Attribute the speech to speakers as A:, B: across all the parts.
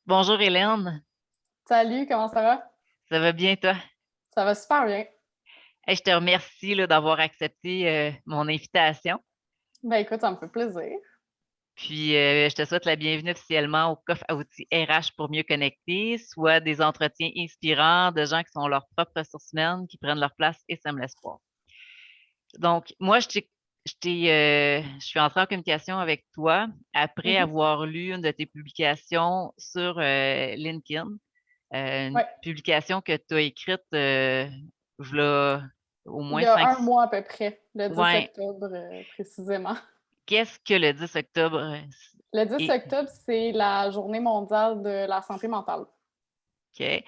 A: Bonjour Hélène,
B: Salut, comment ça va?
A: ça va bien toi?
B: Ça va super bien.
A: Hey, je te remercie là, d'avoir accepté mon invitation.
B: Ben écoute, ça me fait plaisir.
A: Puis je te souhaite la bienvenue officiellement au coffre à outils RH pour mieux connecter, soit des entretiens inspirants de gens qui sont leurs propres ressources humaines, qui prennent leur place et sèment l'espoir. Donc, moi, je suis entrée en communication avec toi après
B: Mhm.
A: avoir lu une de tes publications sur LinkedIn, une
B: Ouais,
A: publication que tu as écrite v'là au
B: il
A: moins
B: y a
A: cinq.
B: un mois à peu près, le 10
A: Ouais.
B: octobre précisément.
A: Qu'est-ce que le 10 octobre
B: Le 10
A: est?
B: octobre, c'est la journée mondiale de la santé mentale.
A: OK.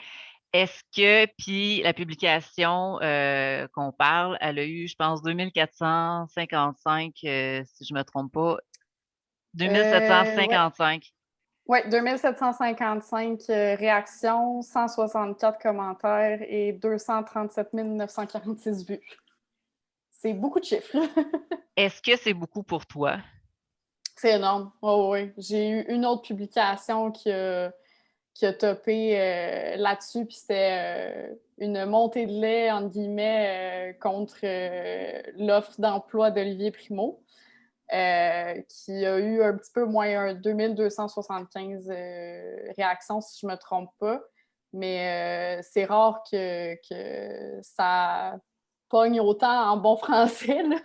A: Est-ce que, puis la publication qu'on parle, elle a eu, je pense, 2455, si je me trompe pas,
B: Ouais,
A: 2755.
B: ouais, 2755 réactions, 164 commentaires et 237 946 vues. C'est beaucoup de chiffres.
A: Est-ce que c'est beaucoup pour toi?
B: C'est énorme. Oh, oui, j'ai eu une autre publication qui a topé là-dessus, puis c'était une montée de lait, entre guillemets, contre l'offre d'emploi d'Olivier Primo, qui a eu un petit peu moins 2275 réactions, si je ne me trompe pas. Mais c'est rare que ça pogne autant en bon français, là.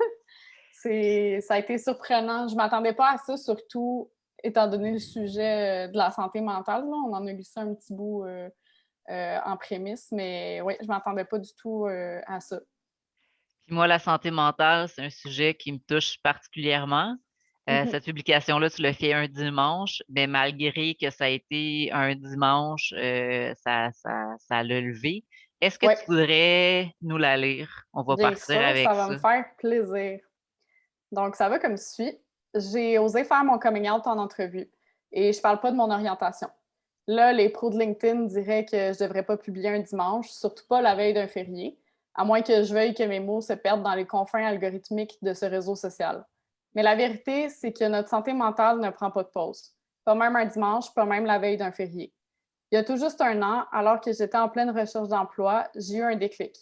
B: Ça a été surprenant. Je ne m'attendais pas à ça, surtout étant donné le sujet de la santé mentale. Là. On en a glissé un petit bout en prémisse, mais oui, je ne m'attendais pas du tout à ça.
A: Puis moi, la santé mentale, c'est un sujet qui me touche particulièrement.
B: Mhm.
A: Cette publication-là, tu l'as fait un dimanche, mais malgré que ça a été un dimanche, ça l'a levé. Est-ce que
B: Oui,
A: tu voudrais nous la lire? On va
B: bien
A: partir
B: sûr,
A: avec
B: ça va me
A: ça.
B: faire plaisir. Donc, ça va comme suit. J'ai osé faire mon coming out en entrevue et je ne parle pas de mon orientation. Là, les pros de LinkedIn diraient que je ne devrais pas publier un dimanche, surtout pas la veille d'un férié, à moins que je veuille que mes mots se perdent dans les confins algorithmiques de ce réseau social. Mais la vérité, c'est que notre santé mentale ne prend pas de pause. Pas même un dimanche, pas même la veille d'un férié. Il y a tout juste un an, alors que j'étais en pleine recherche d'emploi, j'ai eu un déclic.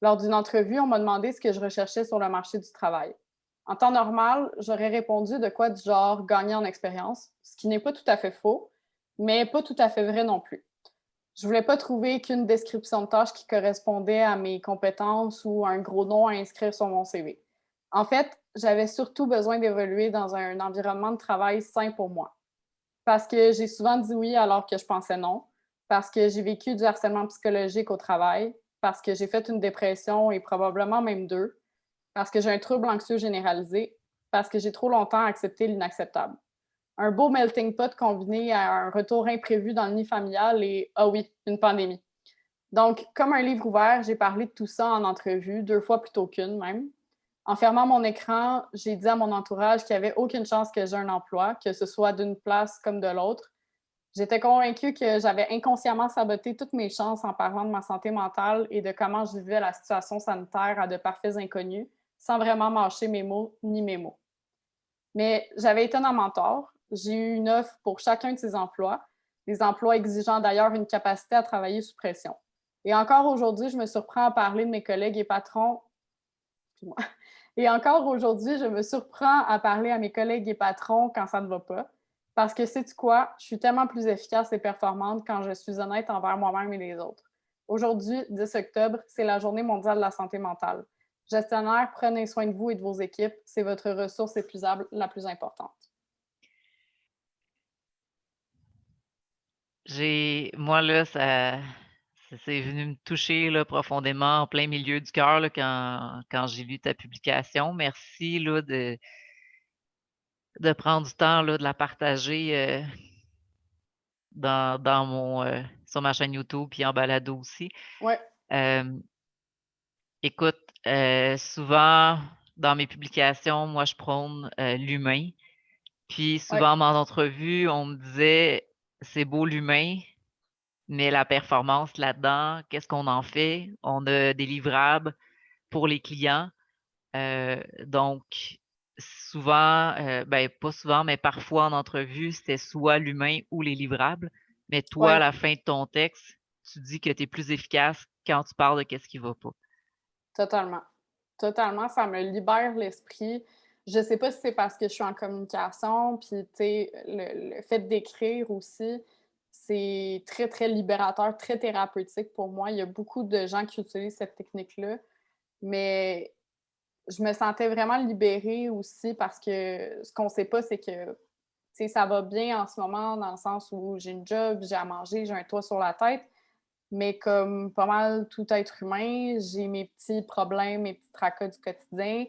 B: Lors d'une entrevue, on m'a demandé ce que je recherchais sur le marché du travail. En temps normal, j'aurais répondu de quoi du genre gagner en expérience, ce qui n'est pas tout à fait faux, mais pas tout à fait vrai non plus. Je voulais pas trouver qu'une description de tâche qui correspondait à mes compétences ou un gros nom à inscrire sur mon CV. En fait, j'avais surtout besoin d'évoluer dans un environnement de travail sain pour moi. Parce que j'ai souvent dit oui alors que je pensais non, parce que j'ai vécu du harcèlement psychologique au travail, parce que j'ai fait une dépression et probablement même deux, parce que j'ai un trouble anxieux généralisé, parce que j'ai trop longtemps accepté l'inacceptable. Un beau melting pot combiné à un retour imprévu dans le nid familial et, ah oui, une pandémie. Donc, comme un livre ouvert, j'ai parlé de tout ça en entrevue, deux fois plutôt qu'une même. En fermant mon écran, j'ai dit à mon entourage qu'il n'y avait aucune chance que j'ai un emploi, que ce soit d'une place comme de l'autre. J'étais convaincue que j'avais inconsciemment saboté toutes mes chances en parlant de ma santé mentale et de comment je vivais la situation sanitaire à de parfaits inconnus, sans vraiment mâcher mes mots ni mes mots. Mais j'avais été un mentor. J'ai eu une offre pour chacun de ces emplois, des emplois exigeant d'ailleurs une capacité à travailler sous pression. Et encore aujourd'hui, je me surprends à parler de mes collègues et patrons. Et encore aujourd'hui, je me surprends à parler à mes collègues et patrons quand ça ne va pas. Parce que sais-tu quoi? Je suis tellement plus efficace et performante quand je suis honnête envers moi-même et les autres. Aujourd'hui, 10 octobre, c'est la journée mondiale de la santé mentale. Gestionnaire, prenez soin de vous et de vos équipes. C'est votre ressource épuisable la plus importante.
A: Moi là, c'est venu me toucher là, profondément en plein milieu du cœur là, quand j'ai lu ta publication. Merci là, de prendre du temps là, de la partager sur ma chaîne YouTube puis en balado aussi.
B: Ouais,
A: Euh, Écoute, souvent dans mes publications, moi je prône l'humain. Puis
B: ouais,
A: souvent en entrevue, on me disait c'est beau l'humain, mais la performance là-dedans, qu'est-ce qu'on en fait? On a des livrables pour les clients. Donc, souvent, ben pas souvent, mais parfois en entrevue, c'était soit l'humain ou les livrables. mais toi, à
B: Ouais,
A: la fin de ton texte, tu dis que tu es plus efficace quand tu parles de qu'est-ce qui va pas.
B: totalement. Totalement, ça me libère l'esprit. Je sais pas si c'est parce que je suis en communication, puis tu sais, le fait d'écrire aussi, c'est très, très libérateur, très thérapeutique pour moi. Il y a beaucoup de gens qui utilisent cette technique-là, mais je me sentais vraiment libérée aussi parce que ce qu'on sait pas, c'est que, tu sais, ça va bien en ce moment dans le sens où j'ai une job, j'ai à manger, j'ai un toit sur la tête, mais comme pas mal tout être humain, j'ai mes petits problèmes, mes petits tracas du quotidien.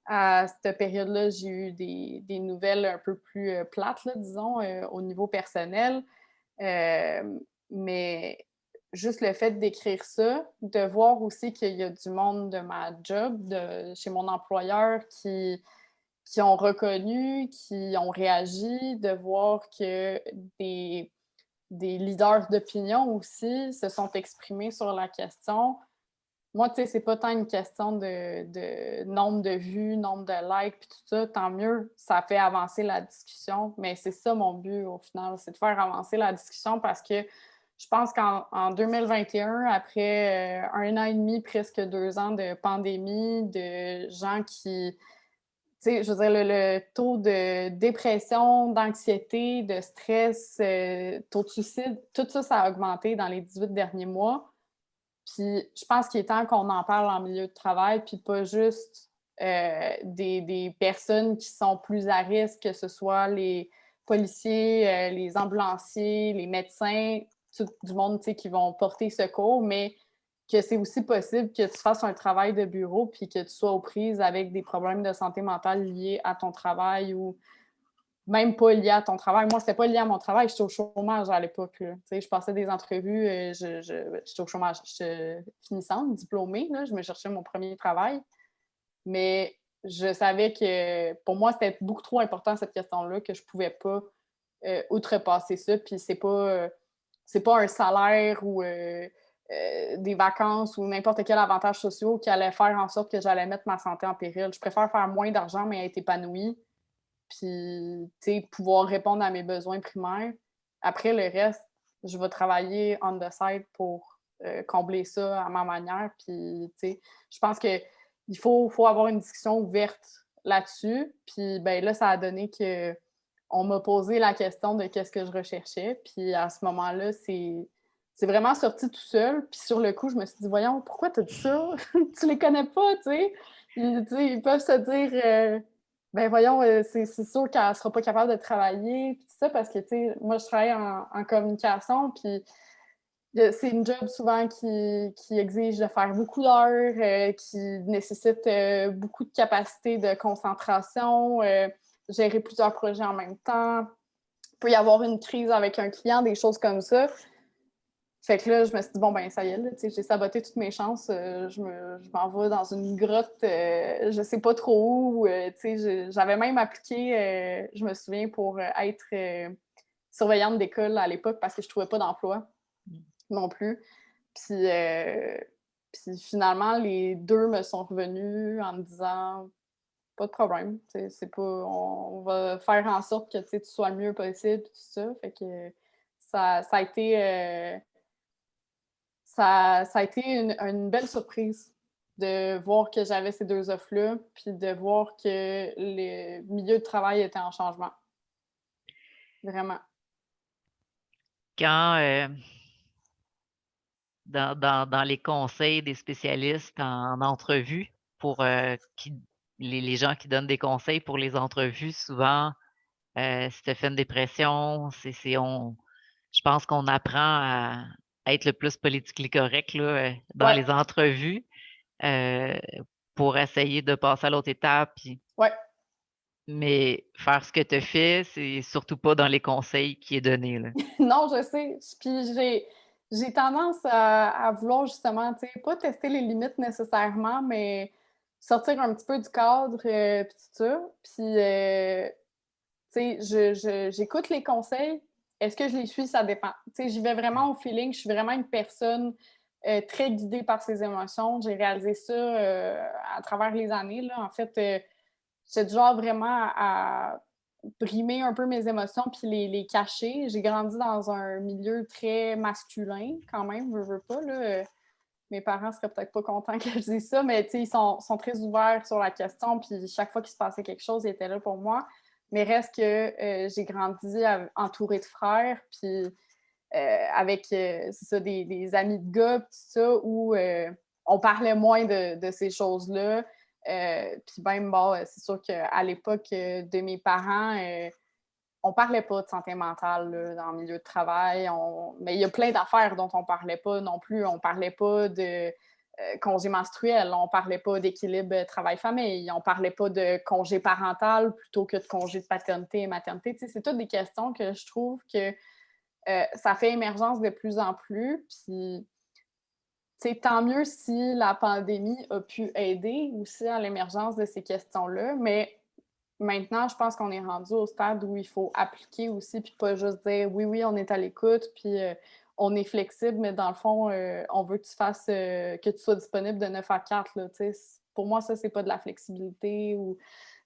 B: À cette période-là, j'ai eu des nouvelles un peu plus plates, là, disons, au niveau personnel. Mais juste le fait d'écrire ça, de voir aussi qu'il y a du monde de ma job, chez mon employeur, qui ont reconnu, qui ont réagi, de voir que des des leaders d'opinion aussi se sont exprimés sur la question. Moi, tu sais, c'est pas tant une question de nombre de vues, nombre de likes, puis tout ça, tant mieux, ça fait avancer la discussion, mais c'est ça mon but au final, c'est de faire avancer la discussion parce que je pense qu'en 2021, après un an et demi, presque 2 ans de pandémie, de gens qui sais, je veux dire, le taux de dépression, d'anxiété, de stress, taux de suicide, tout ça, ça a augmenté dans les 18 derniers mois. Puis je pense qu'il est temps qu'on en parle en milieu de travail, puis pas juste des personnes qui sont plus à risque, que ce soit les policiers, les ambulanciers, les médecins, tout du monde, tu sais, qui vont porter secours, mais que c'est aussi possible que tu fasses un travail de bureau puis que tu sois aux prises avec des problèmes de santé mentale liés à ton travail ou même pas liés à ton travail. Moi, c'était pas lié à mon travail, j'étais au chômage à l'époque. Tu sais, je passais des entrevues, j'étais au chômage, j'étais finissante, diplômée, là, je me cherchais mon premier travail. Mais je savais que pour moi, c'était beaucoup trop important cette question-là que je pouvais pas outrepasser ça. Puis c'est pas un salaire ou des vacances ou n'importe quel avantage social qui allait faire en sorte que j'allais mettre ma santé en péril. Je préfère faire moins d'argent, mais être épanouie, puis pouvoir répondre à mes besoins primaires. Après, le reste, je vais travailler on the side pour combler ça à ma manière. Puis, je pense qu'il faut avoir une discussion ouverte là-dessus. Puis, ben là, ça a donné que on m'a posé la question de qu'est-ce que je recherchais. Puis à ce moment-là, c'est vraiment sorti tout seul. Puis sur le coup, je me suis dit, voyons, pourquoi tu as dit ça? Tu les connais pas, tu sais. Ils peuvent se dire, ben voyons, c'est sûr qu'elle sera pas capable de travailler, puis tout ça, parce que, tu sais, moi, je travaille en communication, puis c'est une job souvent qui exige de faire beaucoup d'heures, qui nécessite beaucoup de capacité de concentration, gérer plusieurs projets en même temps. Il peut y avoir une crise avec un client, des choses comme ça. Fait que là, je me suis dit, bon, ben ça y est, là, j'ai saboté toutes mes chances. Je m'en vais dans une grotte, je sais pas trop où. J'avais même appliqué, je me souviens, pour être surveillante d'école à l'époque parce que je trouvais pas d'emploi non plus. Puis, puis finalement, les deux me sont revenus en me disant pas de problème, c'est pas, on va faire en sorte que tu sois le mieux possible, tout ça. Fait que ça a été, ça a été une belle surprise de voir que j'avais ces deux offres-là, puis de voir que le milieu de travail était en changement. Vraiment.
A: Quand, dans les conseils des spécialistes en entrevue, pour les gens qui donnent des conseils pour les entrevues, souvent, si tu fait une dépression, je pense qu'on apprend à être le plus politiquement correct là, dans
B: Ouais,
A: les entrevues euh, pour essayer de passer à l'autre étape.
B: ouais.
A: Mais faire ce que tu as fait, c'est surtout pas dans les conseils qui est donné, là.
B: Non, je sais. Puis j'ai tendance à vouloir justement, tu sais, pas tester les limites nécessairement, mais sortir un petit peu du cadre, puis tout ça. Puis, tu sais, j'écoute les conseils. Est-ce que je les suis? Ça dépend. Tu sais, j'y vais vraiment au feeling. Je suis vraiment une personne très guidée par ses émotions. J'ai réalisé ça à travers les années, là. En fait, j'étais du genre vraiment brimer un peu mes émotions puis les cacher. J'ai grandi dans un milieu très masculin quand même, veux pas, là. Mes parents seraient peut-être pas contents que je dise ça, mais ils sont très ouverts sur la question, puis chaque fois qu'il se passait quelque chose, ils étaient là pour moi. Mais reste que j'ai grandi entourée de frères, puis avec c'est ça, des amis de gars, tout ça, où on parlait moins de ces choses-là. Puis même, bon, c'est sûr qu'à l'époque de mes parents, on parlait pas de santé mentale là, dans le milieu de travail. Mais il y a plein d'affaires dont on parlait pas non plus. On parlait pas de congé menstruel, on parlait pas d'équilibre travail-famille, on parlait pas de congé parental plutôt que de congé de paternité et maternité. Tu sais, c'est toutes des questions que je trouve que ça fait émergence de plus en plus. Puis, tant mieux si la pandémie a pu aider aussi à l'émergence de ces questions-là, mais maintenant, je pense qu'on est rendu au stade où il faut appliquer aussi, puis pas juste dire oui, oui, on est à l'écoute, puis on est flexible, mais dans le fond, on veut que tu fasses, que tu sois disponible de 9 à 4. Là, pour moi, ça, c'est pas de la flexibilité ou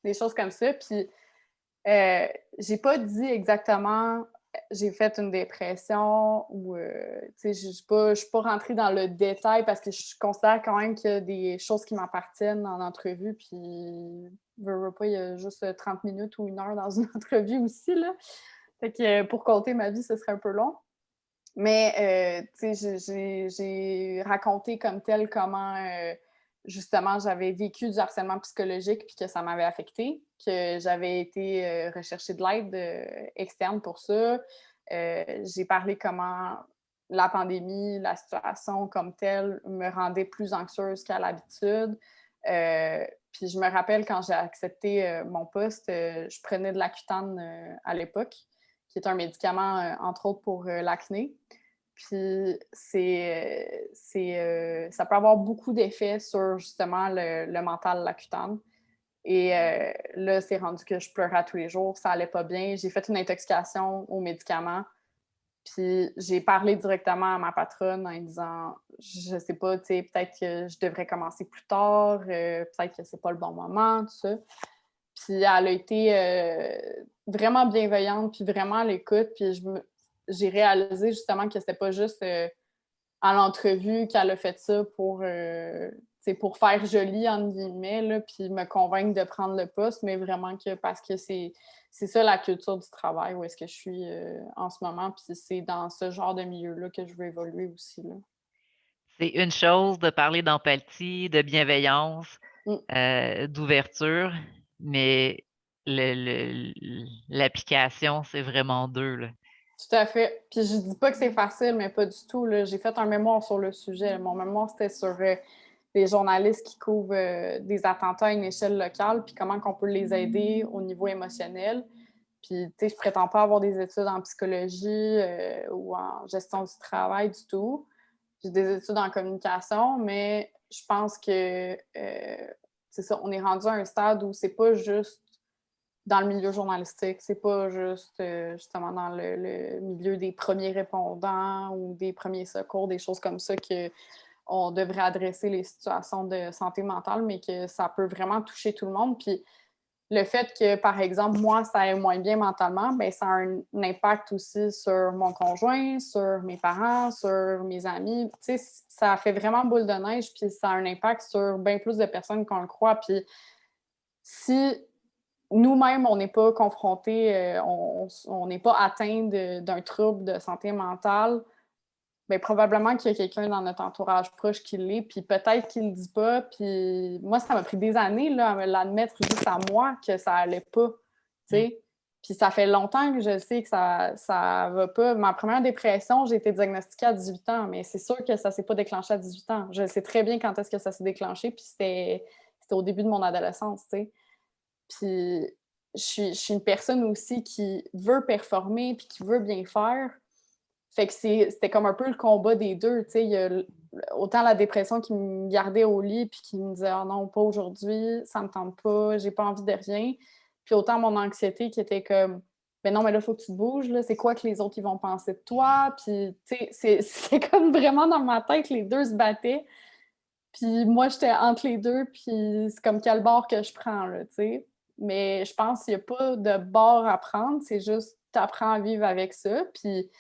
B: des choses comme ça. Puis, j'ai pas dit exactement j'ai fait une dépression ou je suis pas rentrée dans le détail parce que je considère quand même qu'il y a des choses qui m'appartiennent en entrevue, puis veux pas, il y a juste 30 minutes ou 1 heure dans une entrevue aussi, là. Fait que pour compter ma vie, ce serait un peu long. Mais, j'ai raconté comme tel comment, justement, j'avais vécu du harcèlement psychologique puis que ça m'avait affectée, que j'avais été rechercher de l'aide externe pour ça. J'ai parlé comment la pandémie, la situation comme telle me rendait plus anxieuse qu'à l'habitude. Puis je me rappelle quand j'ai accepté mon poste, je prenais de l'Accutane à l'époque, qui est un médicament, entre autres, pour l'acné. Puis ça peut avoir beaucoup d'effets sur justement le mental, l'Accutane. Et là, c'est rendu que je pleurais tous les jours, ça allait pas bien. J'ai fait une intoxication aux médicaments. Puis j'ai parlé directement à ma patronne en lui disant je sais pas, tu sais, peut-être que je devrais commencer plus tard, peut-être que c'est pas le bon moment, tout ça. Puis elle a été vraiment bienveillante, puis vraiment à l'écoute. Puis j'ai réalisé justement que c'était pas juste à l'entrevue qu'elle a fait ça pour faire joli, entre guillemets, là, puis me convaincre de prendre le poste, mais vraiment que parce que c'est ça la culture du travail, où est-ce que je suis en ce moment, puis c'est dans ce genre de milieu-là que je veux évoluer aussi, là.
A: C'est une chose de parler d'empathie, de bienveillance,
B: Mm.
A: d'ouverture, mais l'application, c'est vraiment 2, là.
B: Tout à fait. Puis je dis pas que c'est facile, mais pas du tout, là. J'ai fait un mémoire sur le sujet. Mon mémoire, c'était sur les journalistes qui couvrent des attentats à une échelle locale, puis comment on peut les aider au niveau émotionnel. Puis, tu sais, je prétends pas avoir des études en psychologie ou en gestion du travail du tout. J'ai des études en communication, mais je pense que c'est ça, on est rendu à un stade où c'est pas juste dans le milieu journalistique, c'est pas juste justement dans le milieu des premiers répondants ou des premiers secours, des choses comme ça que on devrait adresser les situations de santé mentale, mais que ça peut vraiment toucher tout le monde. Puis le fait que, par exemple, moi, ça aille moins bien mentalement, bien, ça a un impact aussi sur mon conjoint, sur mes parents, sur mes amis. Tu sais, ça fait vraiment boule de neige, puis ça a un impact sur bien plus de personnes qu'on le croit. Puis si nous-mêmes, on n'est pas confrontés, on n'est pas atteint d'un trouble de santé mentale, bien, probablement qu'il y a quelqu'un dans notre entourage proche qui l'est, puis peut-être qu'il ne le dit pas. Puis moi, ça m'a pris des années là, à me l'admettre juste à moi que ça allait pas, tu
A: Mmh.
B: sais. Puis ça fait longtemps que je sais que ça va pas. Ma première dépression, j'ai été diagnostiquée à 18 ans, mais c'est sûr que ça s'est pas déclenché à 18 ans. Je sais très bien quand est-ce que ça s'est déclenché, puis c'était au début de mon adolescence, tu sais. Puis je suis une personne aussi qui veut performer puis qui veut bien faire. Fait que c'était comme un peu le combat des deux, tu sais. Il y a autant la dépression qui me gardait au lit puis qui me disait « Ah non, pas aujourd'hui, ça me tente pas, j'ai pas envie de rien ». Puis autant mon anxiété qui était comme « Ben non, mais là, il faut que tu te bouges, là. C'est quoi que les autres ils vont penser de toi? » Puis, tu sais, c'est comme vraiment dans ma tête, les deux se battaient. Puis moi, j'étais entre les deux, puis c'est comme quel bord que je prends, là, tu sais. mais je pense qu'il n'y a pas de bord à prendre, c'est juste tu apprends à vivre avec ça. Puis,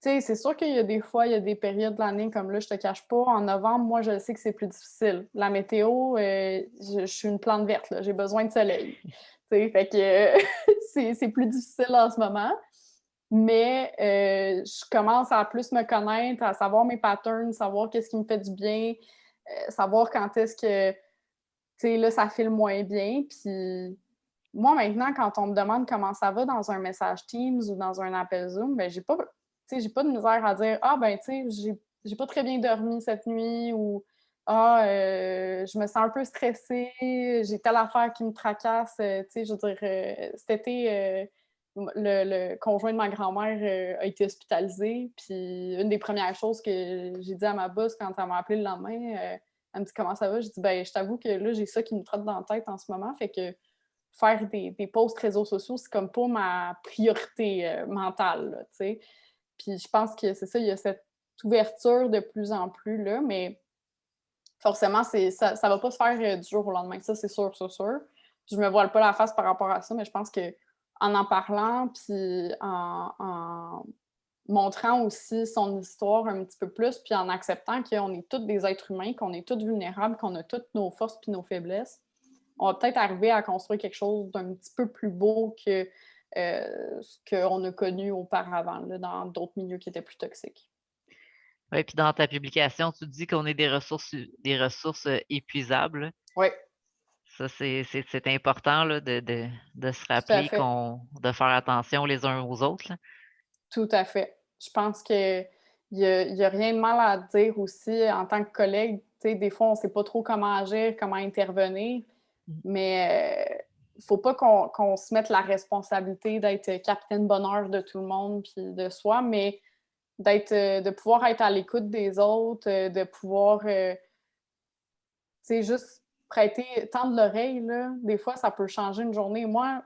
B: tu sais, c'est sûr qu'il y a des fois, il y a des périodes de l'année comme là, je te cache pas. En novembre, moi, je sais que c'est plus difficile. La météo, je suis une plante verte, là, j'ai besoin de soleil. Tu sais, fait que c'est plus difficile en ce moment. Mais je commence à plus me connaître, à savoir mes patterns, savoir qu'est-ce qui me fait du bien, savoir quand est-ce que, tu sais, là, ça file moins bien. Puis moi, maintenant, quand on me demande comment ça va dans un message Teams ou dans un appel Zoom, ben j'ai pas de misère à dire ah ben tu sais, j'ai pas très bien dormi cette nuit ou ah je me sens un peu stressée, j'ai telle affaire qui me tracasse. Tu sais, je veux dire, cet été, le conjoint de ma grand-mère a été hospitalisé. Puis une des premières choses que j'ai dit à ma boss quand elle m'a appelé le lendemain, elle me dit comment ça va? Je dis ben je t'avoue que là, j'ai ça qui me trotte dans la tête en ce moment. Fait que faire des posts réseaux sociaux, c'est comme pas ma priorité mentale, là, tu sais. Puis je pense que c'est ça, il y a cette ouverture de plus en plus, là, mais forcément, ça va pas se faire du jour au lendemain. Ça, c'est sûr, c'est sûr. Je me voile pas la face par rapport à ça, mais je pense que en parlant, puis en montrant aussi son histoire un petit peu plus, puis en acceptant qu'on est tous des êtres humains, qu'on est tous vulnérables, qu'on a toutes nos forces puis nos faiblesses, on va peut-être arriver à construire quelque chose d'un petit peu plus beau que ce qu'on a connu auparavant, là, dans d'autres milieux qui étaient plus toxiques.
A: Oui, puis dans ta publication, tu dis qu'on est des ressources épuisables.
B: Oui,
A: Ça, c'est important là, de se
B: tout à
A: rappeler
B: fait.
A: de faire attention les uns aux autres, là.
B: Tout à fait. Je pense qu'il y a rien de mal à dire aussi en tant que collègue. Tu sais, des fois, on ne sait pas trop comment agir, comment intervenir,
A: Mmh.
B: mais il ne faut pas qu'on se mette la responsabilité d'être capitaine bonheur de tout le monde puis de soi, mais de pouvoir être à l'écoute des autres, de pouvoir, tu sais, juste prêter, tendre l'oreille, là. Des fois, ça peut changer une journée. Moi,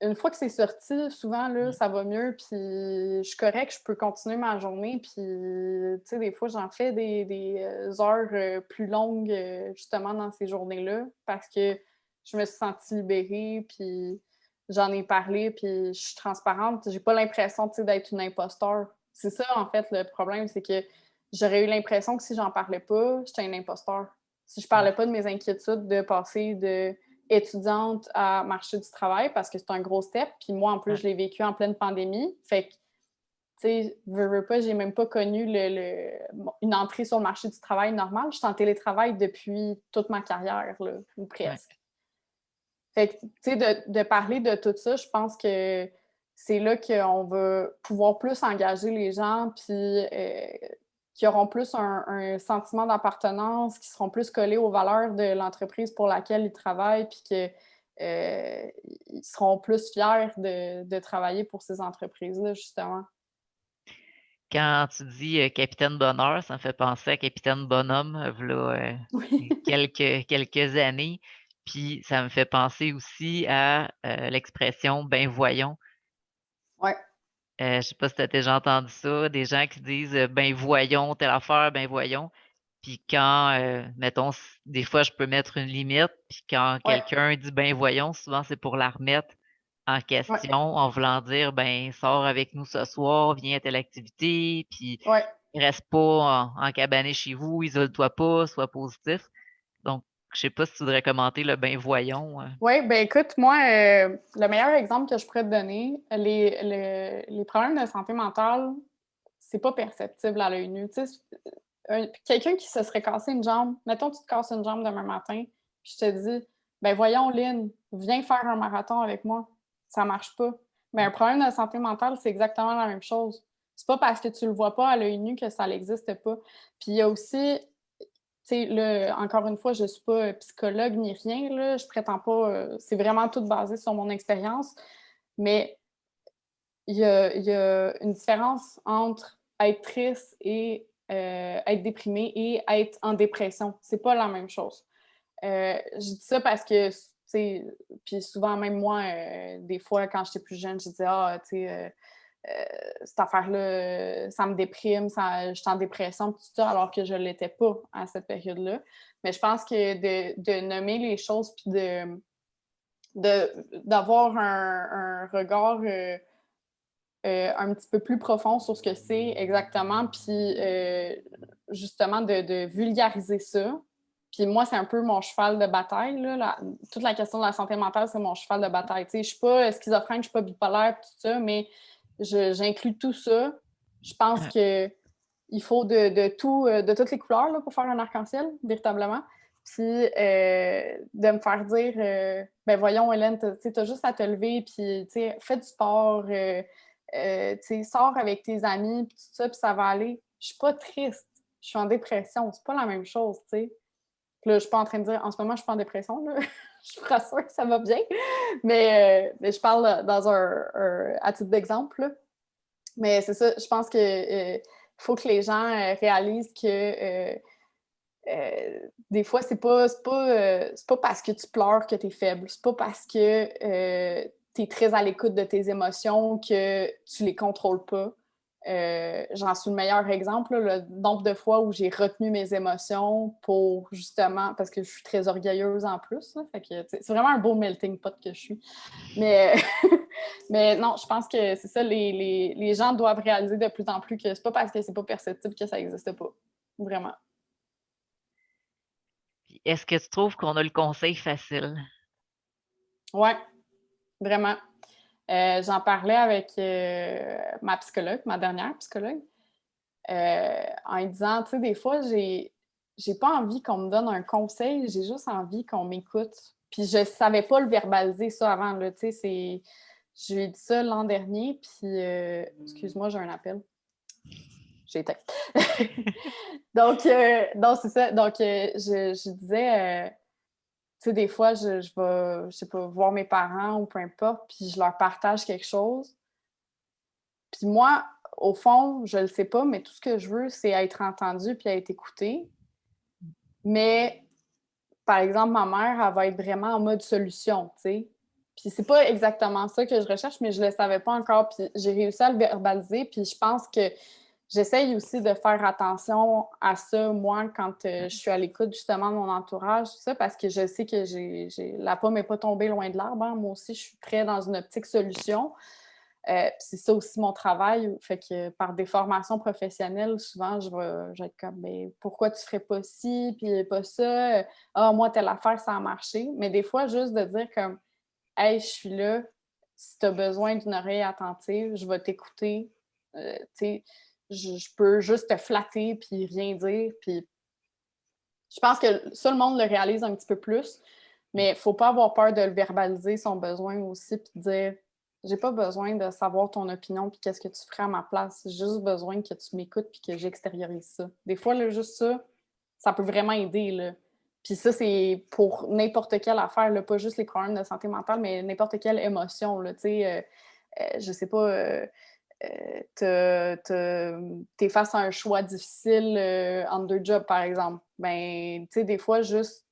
B: une fois que c'est sorti, souvent, là,
A: Mmh.
B: ça va mieux, puis je suis correcte, je peux continuer ma journée, puis, tu sais, des fois, j'en fais des heures plus longues, justement, dans ces journées-là, parce que je me suis sentie libérée, puis j'en ai parlé, puis je suis transparente. J'ai pas l'impression, tu sais, d'être une imposteur. C'est ça, en fait, le problème, c'est que j'aurais eu l'impression que si j'en parlais pas, j'étais un imposteur. Si je
A: Mmh.
B: parlais pas de mes inquiétudes de passer de étudiante à marché du travail parce que c'est un gros step. Puis moi, en plus,
A: Ouais.
B: je l'ai vécu en pleine pandémie. Fait que, tu sais, veux pas, j'ai même pas connu une entrée sur le marché du travail normal. Je suis en télétravail depuis toute ma carrière, là, ou
A: Ouais.
B: presque. Fait que, tu sais, de parler de tout ça, je pense que c'est là qu'on va pouvoir plus engager les gens, puis qui auront plus un sentiment d'appartenance, qui seront plus collés aux valeurs de l'entreprise pour laquelle ils travaillent, puis qu'ils seront plus fiers de travailler pour ces entreprises-là, justement.
A: Quand tu dis, capitaine bonheur, ça me fait penser à capitaine bonhomme, v'là,
B: Oui.
A: quelques années. Puis ça me fait penser aussi à, l'expression «ben voyons».
B: Ouais,
A: Je sais pas si tu as déjà entendu ça, des gens qui disent, «Ben voyons telle affaire, ben voyons». Puis quand, mettons des fois je peux mettre une limite, puis quand
B: ouais,
A: quelqu'un dit: «Ben voyons», souvent c'est pour la remettre en
B: ouais,
A: question en voulant dire: «Ben sors avec nous ce soir, viens à telle activité, puis
B: ouais.
A: reste pas encabané chez vous, isole-toi pas, sois positif». Donc je sais pas si tu voudrais commenter le «ben voyons»,
B: Oui, ben écoute, moi, le meilleur exemple que je pourrais te donner, les problèmes de santé mentale, c'est pas perceptible à l'œil nu. Tu sais, quelqu'un qui se serait cassé une jambe, mettons, tu te casses une jambe demain matin, puis je te dis, ben voyons, Lynn, viens faire un marathon avec moi. Ça marche pas. Mais un problème de santé mentale, c'est exactement la même chose. C'est pas parce que tu le vois pas à l'œil nu que ça n'existe pas. Puis il y a aussi, tu sais, là, encore une fois, je ne suis pas psychologue ni rien, là. Je prétends pas, c'est vraiment tout basé sur mon expérience. Mais il y a une différence entre être triste et être déprimé et être en dépression. C'est pas la même chose. Je dis ça parce que, tu sais, puis souvent, même moi, des fois, quand j'étais plus jeune, je disais, ah, tu sais, cette affaire-là, ça me déprime, je suis en dépression, tout ça, alors que je ne l'étais pas à cette période-là. Mais je pense que de nommer les choses puis d'avoir un regard un petit peu plus profond sur ce que c'est exactement, puis justement de vulgariser ça. Puis moi, c'est un peu mon cheval de bataille. Là, toute la question de la santé mentale, c'est mon cheval de bataille. Tu sais, je suis pas schizophrène, je suis pas bipolaire, tout ça, mais j'inclus tout ça. Je pense que il faut de toutes les couleurs là, pour faire un arc-en-ciel, véritablement. Puis de me faire dire, ben voyons, Hélène, t'as juste à te lever, puis fais du sport, sors avec tes amis, puis tout ça, puis ça va aller. Je suis pas triste, je suis en dépression. C'est pas la même chose, tu sais. Là, je suis pas en train de dire, en ce moment, je suis pas en dépression, là. Je vous rassure que ça va bien. Mais je parle dans à titre d'exemple, là. Mais c'est ça, je pense que faut que les gens réalisent que des fois, c'est pas parce que tu pleures que tu es faible. C'est pas parce que tu es très à l'écoute de tes émotions que tu les contrôles pas. J'en suis le meilleur exemple, là, le nombre de fois où j'ai retenu mes émotions pour justement, parce que je suis très orgueilleuse en plus. Là, fait que, c'est vraiment un beau melting pot que je suis. Mais, mais non, je pense que c'est ça, les gens doivent réaliser de plus en plus que c'est pas parce que c'est pas perceptible que ça n'existe pas. Vraiment.
A: Est-ce que tu trouves qu'on a le conseil facile?
B: Ouais, vraiment. J'en parlais avec ma psychologue, ma dernière psychologue, en lui disant, tu sais, des fois, j'ai pas envie qu'on me donne un conseil, j'ai juste envie qu'on m'écoute. Puis je savais pas le verbaliser ça avant, là, tu sais, je lui ai dit ça l'an dernier, puis excuse-moi, j'ai un appel. J'ai éteint. Donc, non, c'est ça. Donc, je disais, tu sais, des fois, je vais, je sais pas, voir mes parents ou peu importe, puis je leur partage quelque chose. Puis moi, au fond, je le sais pas, mais tout ce que je veux, c'est être entendue puis être écoutée. Mais, par exemple, ma mère, elle va être vraiment en mode solution, tu sais. Puis c'est pas exactement ça que je recherche, mais je le savais pas encore. Puis j'ai réussi à le verbaliser. Puis je pense que j'essaye aussi de faire attention à ça, moi, quand je suis à l'écoute justement de mon entourage, tout ça, parce que je sais que la pomme n'est pas tombée loin de l'arbre. Hein. Moi aussi, je suis très dans une optique solution. C'est ça aussi mon travail. Fait que par des formations professionnelles, souvent, je vais être comme, mais pourquoi tu ferais pas ci, puis pas ça? Ah, moi, telle affaire, ça a marché. Mais des fois, juste de dire comme, hey, je suis là, si tu as besoin d'une oreille attentive, je vais t'écouter. Tu sais, je peux juste te flatter puis rien dire. Puis je pense que ça, le monde le réalise un petit peu plus, mais il ne faut pas avoir peur de le verbaliser, son besoin aussi, puis de dire j'ai pas besoin de savoir ton opinion puis qu'est-ce que tu ferais à ma place. J'ai juste besoin que tu m'écoutes puis que j'extériorise ça. Des fois, là, juste ça, ça peut vraiment aider. Là. Puis ça, c'est pour n'importe quelle affaire, là, pas juste les problèmes de santé mentale, mais n'importe quelle émotion. Là, je sais pas, t'es face à un choix difficile entre deux jobs, par exemple. Ben, tu sais, des fois, juste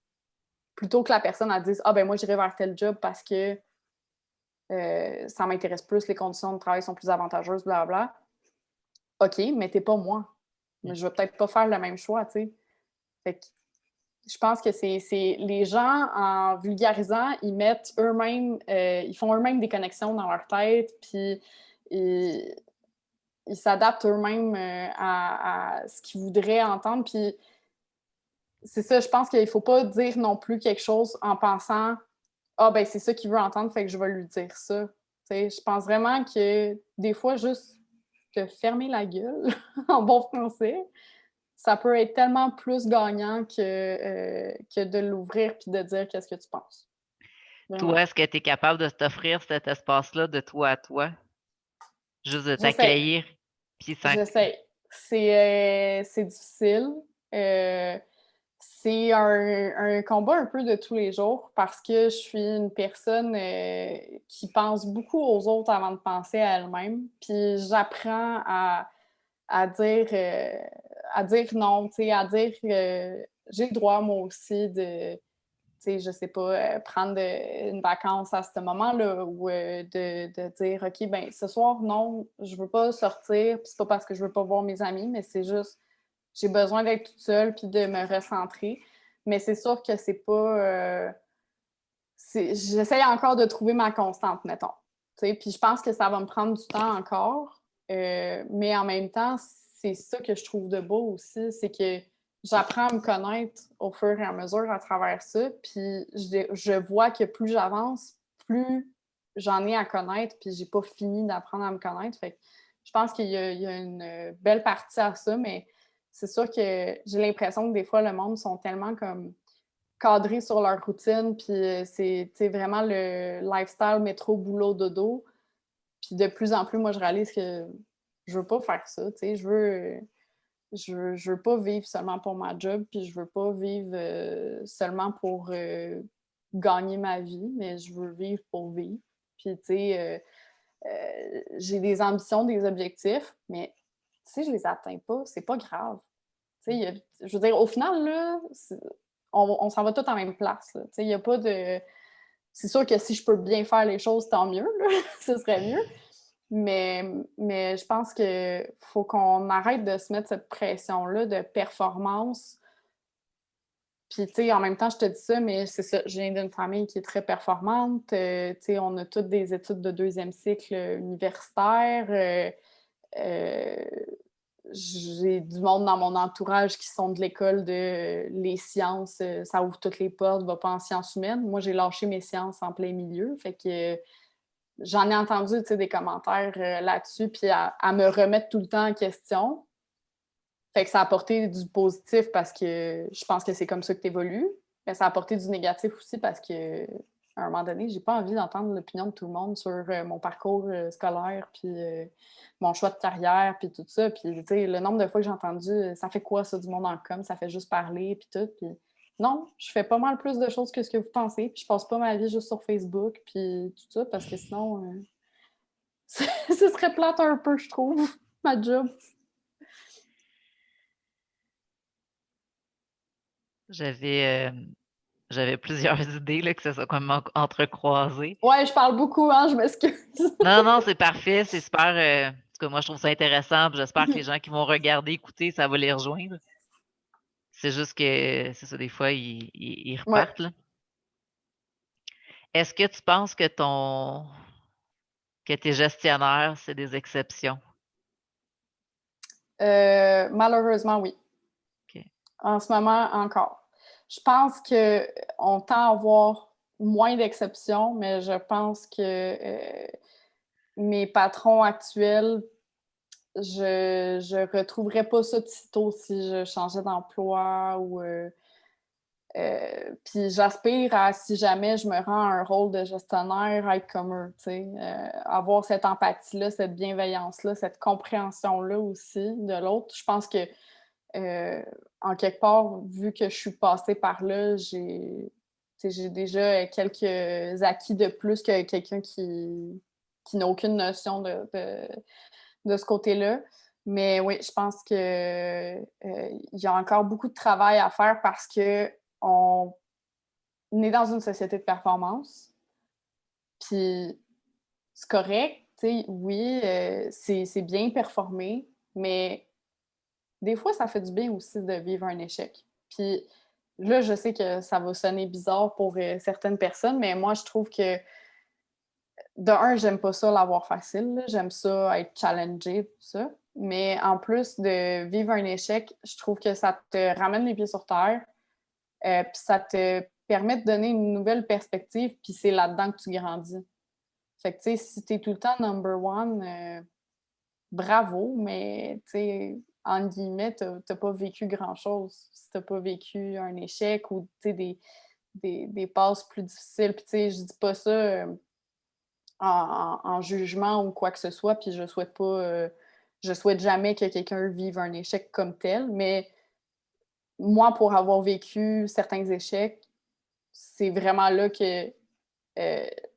B: plutôt que la personne elle dise ah ben moi j'irai vers tel job parce que ça m'intéresse plus, les conditions de travail sont plus avantageuses, blablabla. OK, mais t'es pas moi. Mais je vais peut-être pas faire le même choix, tu sais. Fait que je pense que c'est les gens, en vulgarisant, ils mettent eux-mêmes, ils font eux-mêmes des connexions dans leur tête, puis ils, ils s'adaptent eux-mêmes à ce qu'ils voudraient entendre. Puis c'est ça, je pense qu'il faut pas dire non plus quelque chose en pensant ah, ben c'est ça qu'il veut entendre, fait que je vais lui dire ça. T'sais, je pense vraiment que des fois, juste te fermer la gueule, en bon français, ça peut être tellement plus gagnant que de l'ouvrir puis de dire qu'est-ce que tu penses. Vraiment.
A: Toi, est-ce que tu es capable de t'offrir cet espace-là de toi à toi? Juste de
B: J'essaie.
A: t'accueillir, puis sans...
B: J'essaie. C'est difficile. Euh, c'est un combat un peu de tous les jours parce que je suis une personne qui pense beaucoup aux autres avant de penser à elle-même. Puis j'apprends à dire, à dire non, à dire que j'ai le droit, moi aussi, de, je sais pas, prendre une vacance à ce moment-là ou de dire, OK, ben ce soir, non, je veux pas sortir, puis c'est pas parce que je veux pas voir mes amis, mais c'est juste, j'ai besoin d'être toute seule puis de me recentrer. Mais c'est sûr que j'essaye encore de trouver ma constante, mettons. Puis je pense que ça va me prendre du temps encore. Mais en même temps, c'est ça que je trouve de beau aussi, c'est que j'apprends à me connaître au fur et à mesure à travers ça. Puis je vois que plus j'avance, plus j'en ai à connaître, puis j'ai pas fini d'apprendre à me connaître. Fait que je pense qu'il y a une belle partie à ça, mais c'est sûr que j'ai l'impression que des fois, le monde sont tellement comme cadrés sur leur routine, puis c'est vraiment le lifestyle métro, boulot, dodo. Puis de plus en plus, moi, je réalise que je veux pas faire ça, tu sais, je veux pas vivre seulement pour ma job, puis je veux pas vivre seulement pour gagner ma vie, mais je veux vivre pour vivre. Puis, tu sais, j'ai des ambitions, des objectifs, mais si je les atteins pas, c'est pas grave. Tu sais, je veux dire, au final, là, on s'en va tous en même place. Tu sais, il n'y a pas de... C'est sûr que si je peux bien faire les choses, tant mieux, là, ce serait mieux. Mais je pense qu'il faut qu'on arrête de se mettre cette pression-là de performance. Puis, tu sais, en même temps, je te dis ça, mais c'est ça, je viens d'une famille qui est très performante. Tu sais, on a toutes des études de deuxième cycle universitaire. Euh, j'ai du monde dans mon entourage qui sont de l'école de les sciences, ça ouvre toutes les portes, va pas en sciences humaines. Moi, j'ai lâché mes sciences en plein milieu. Fait que j'en ai entendu des commentaires là-dessus, puis à me remettre tout le temps en question. Fait que ça a apporté du positif parce que je pense que c'est comme ça que tu évolues. Mais ça a apporté du négatif aussi parce que à un moment donné, j'ai pas envie d'entendre l'opinion de tout le monde sur mon parcours scolaire, puis mon choix de carrière, puis tout ça. Puis, tu sais, le nombre de fois que j'ai entendu ça fait quoi, ça, du monde en com, ça fait juste parler, puis tout. Puis non, je fais pas mal plus de choses que ce que vous pensez, puis je passe pas ma vie juste sur Facebook, puis tout ça, parce que sinon, ce serait plate un peu, je trouve, ma job.
A: J'avais j'avais plusieurs idées, là, que ça soit comme entrecroisées.
B: Ouais, je parle beaucoup, hein, je m'excuse.
A: Non, non, c'est parfait, c'est super. En tout cas, moi, je trouve ça intéressant. Puis j'espère que les gens qui vont regarder, écouter, ça va les rejoindre. C'est juste que, c'est ça, des fois, ils
B: Ouais.
A: repartent, là. Est-ce que tu penses que tes gestionnaires, c'est des exceptions?
B: Malheureusement, oui.
A: OK.
B: En ce moment, encore. Je pense qu'on tend à avoir moins d'exceptions, mais je pense que mes patrons actuels, je retrouverais pas ça de sitôt si je changeais d'emploi ou puis j'aspire à, si jamais je me rends à un rôle de gestionnaire, être comme eux, tu sais, avoir cette empathie-là, cette bienveillance-là, cette compréhension-là aussi de l'autre. Je pense que, en quelque part, vu que je suis passée par là, j'ai déjà quelques acquis de plus que quelqu'un qui n'a aucune notion de ce côté-là. Mais oui, je pense que il y a encore beaucoup de travail à faire parce que on est dans une société de performance. Puis c'est correct, tu sais, oui, c'est bien performer, mais des fois, ça fait du bien aussi de vivre un échec. Puis là, je sais que ça va sonner bizarre pour certaines personnes, mais moi, je trouve que de un, j'aime pas ça l'avoir facile, là. J'aime ça être challengée, tout ça. Mais en plus de vivre un échec, je trouve que ça te ramène les pieds sur terre, puis ça te permet de donner une nouvelle perspective, puis c'est là-dedans que tu grandis. Fait que, tu sais, si t'es tout le temps number one, bravo, mais, tu sais, entre guillemets, t'as pas vécu grand-chose. Si t'as pas vécu un échec ou, tu sais, des passes plus difficiles. Puis, tu sais, je dis pas ça en jugement ou quoi que ce soit, puis je souhaite pas... je souhaite jamais que quelqu'un vive un échec comme tel, mais moi, pour avoir vécu certains échecs, c'est vraiment là que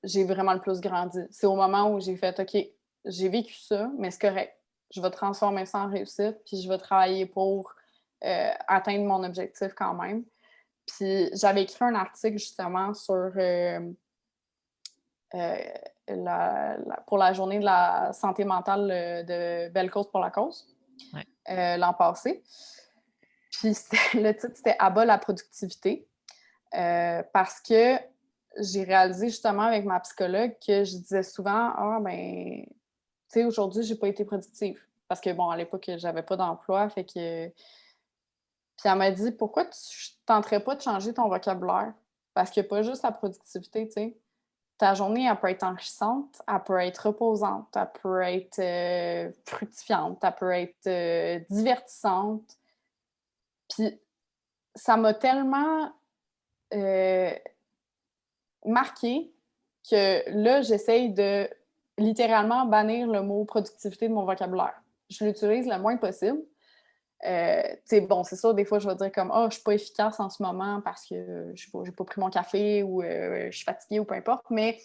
B: j'ai vraiment le plus grandi. C'est au moment où j'ai fait, OK, j'ai vécu ça, mais c'est correct. Je vais transformer ça en réussite, puis je vais travailler pour atteindre mon objectif quand même. Puis j'avais écrit un article justement sur euh, pour la journée de la santé mentale de Belle Cause pour la cause
A: Ouais.
B: l'an passé. Puis le titre, c'était « Abat la productivité ». Parce que j'ai réalisé justement avec ma psychologue que je disais souvent « Ah, ben, tu sais, aujourd'hui, j'ai pas été productive. » Parce que, bon, à l'époque, j'avais pas d'emploi, fait que... Puis elle m'a dit « Pourquoi tu tenterais pas de changer ton vocabulaire? » Parce qu'il y a pas juste la productivité, tu sais. Ta journée, elle peut être enrichissante, elle peut être reposante, elle peut être fructifiante, elle peut être divertissante. Puis ça m'a tellement euh, marqué que là, j'essaye de littéralement bannir le mot productivité de mon vocabulaire. Je l'utilise le moins possible. Bon, c'est sûr, des fois, je vais dire comme « Ah, je suis pas efficace en ce moment parce que je j'ai pas pris mon café ou je suis fatiguée ou peu importe. » Mais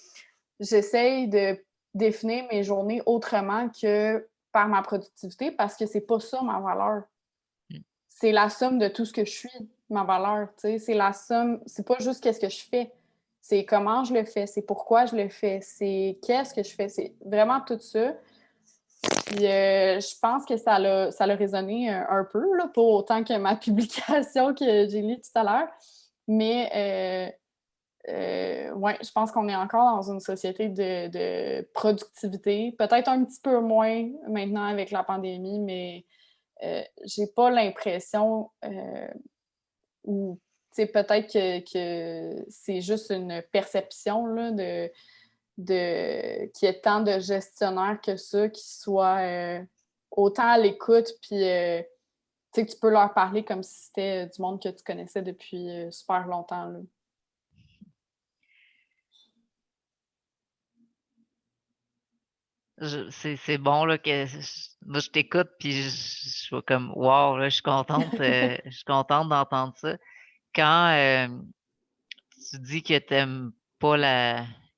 B: j'essaye de définir mes journées autrement que par ma productivité parce que c'est pas ça ma valeur.
A: Mmh.
B: C'est la somme de tout ce que je suis, ma valeur, tu sais. C'est la somme, c'est pas juste qu'est-ce que je fais, c'est comment je le fais, c'est pourquoi je le fais, c'est qu'est-ce que je fais, c'est vraiment tout ça. Puis je pense que ça l'a résonné un peu, là, pas autant que ma publication que j'ai lue tout à l'heure, mais ouais, je pense qu'on est encore dans une société de productivité, peut-être un petit peu moins maintenant avec la pandémie, mais j'ai pas l'impression ou peut-être que c'est juste une perception là, qu'il y ait tant de gestionnaires que ça qui soient autant à l'écoute, puis que tu peux leur parler comme si c'était du monde que tu connaissais depuis super longtemps. Là.
A: C'est bon là que moi je t'écoute puis je suis comme wow là, je suis contente d'entendre ça. Quand tu dis que t'aimes pas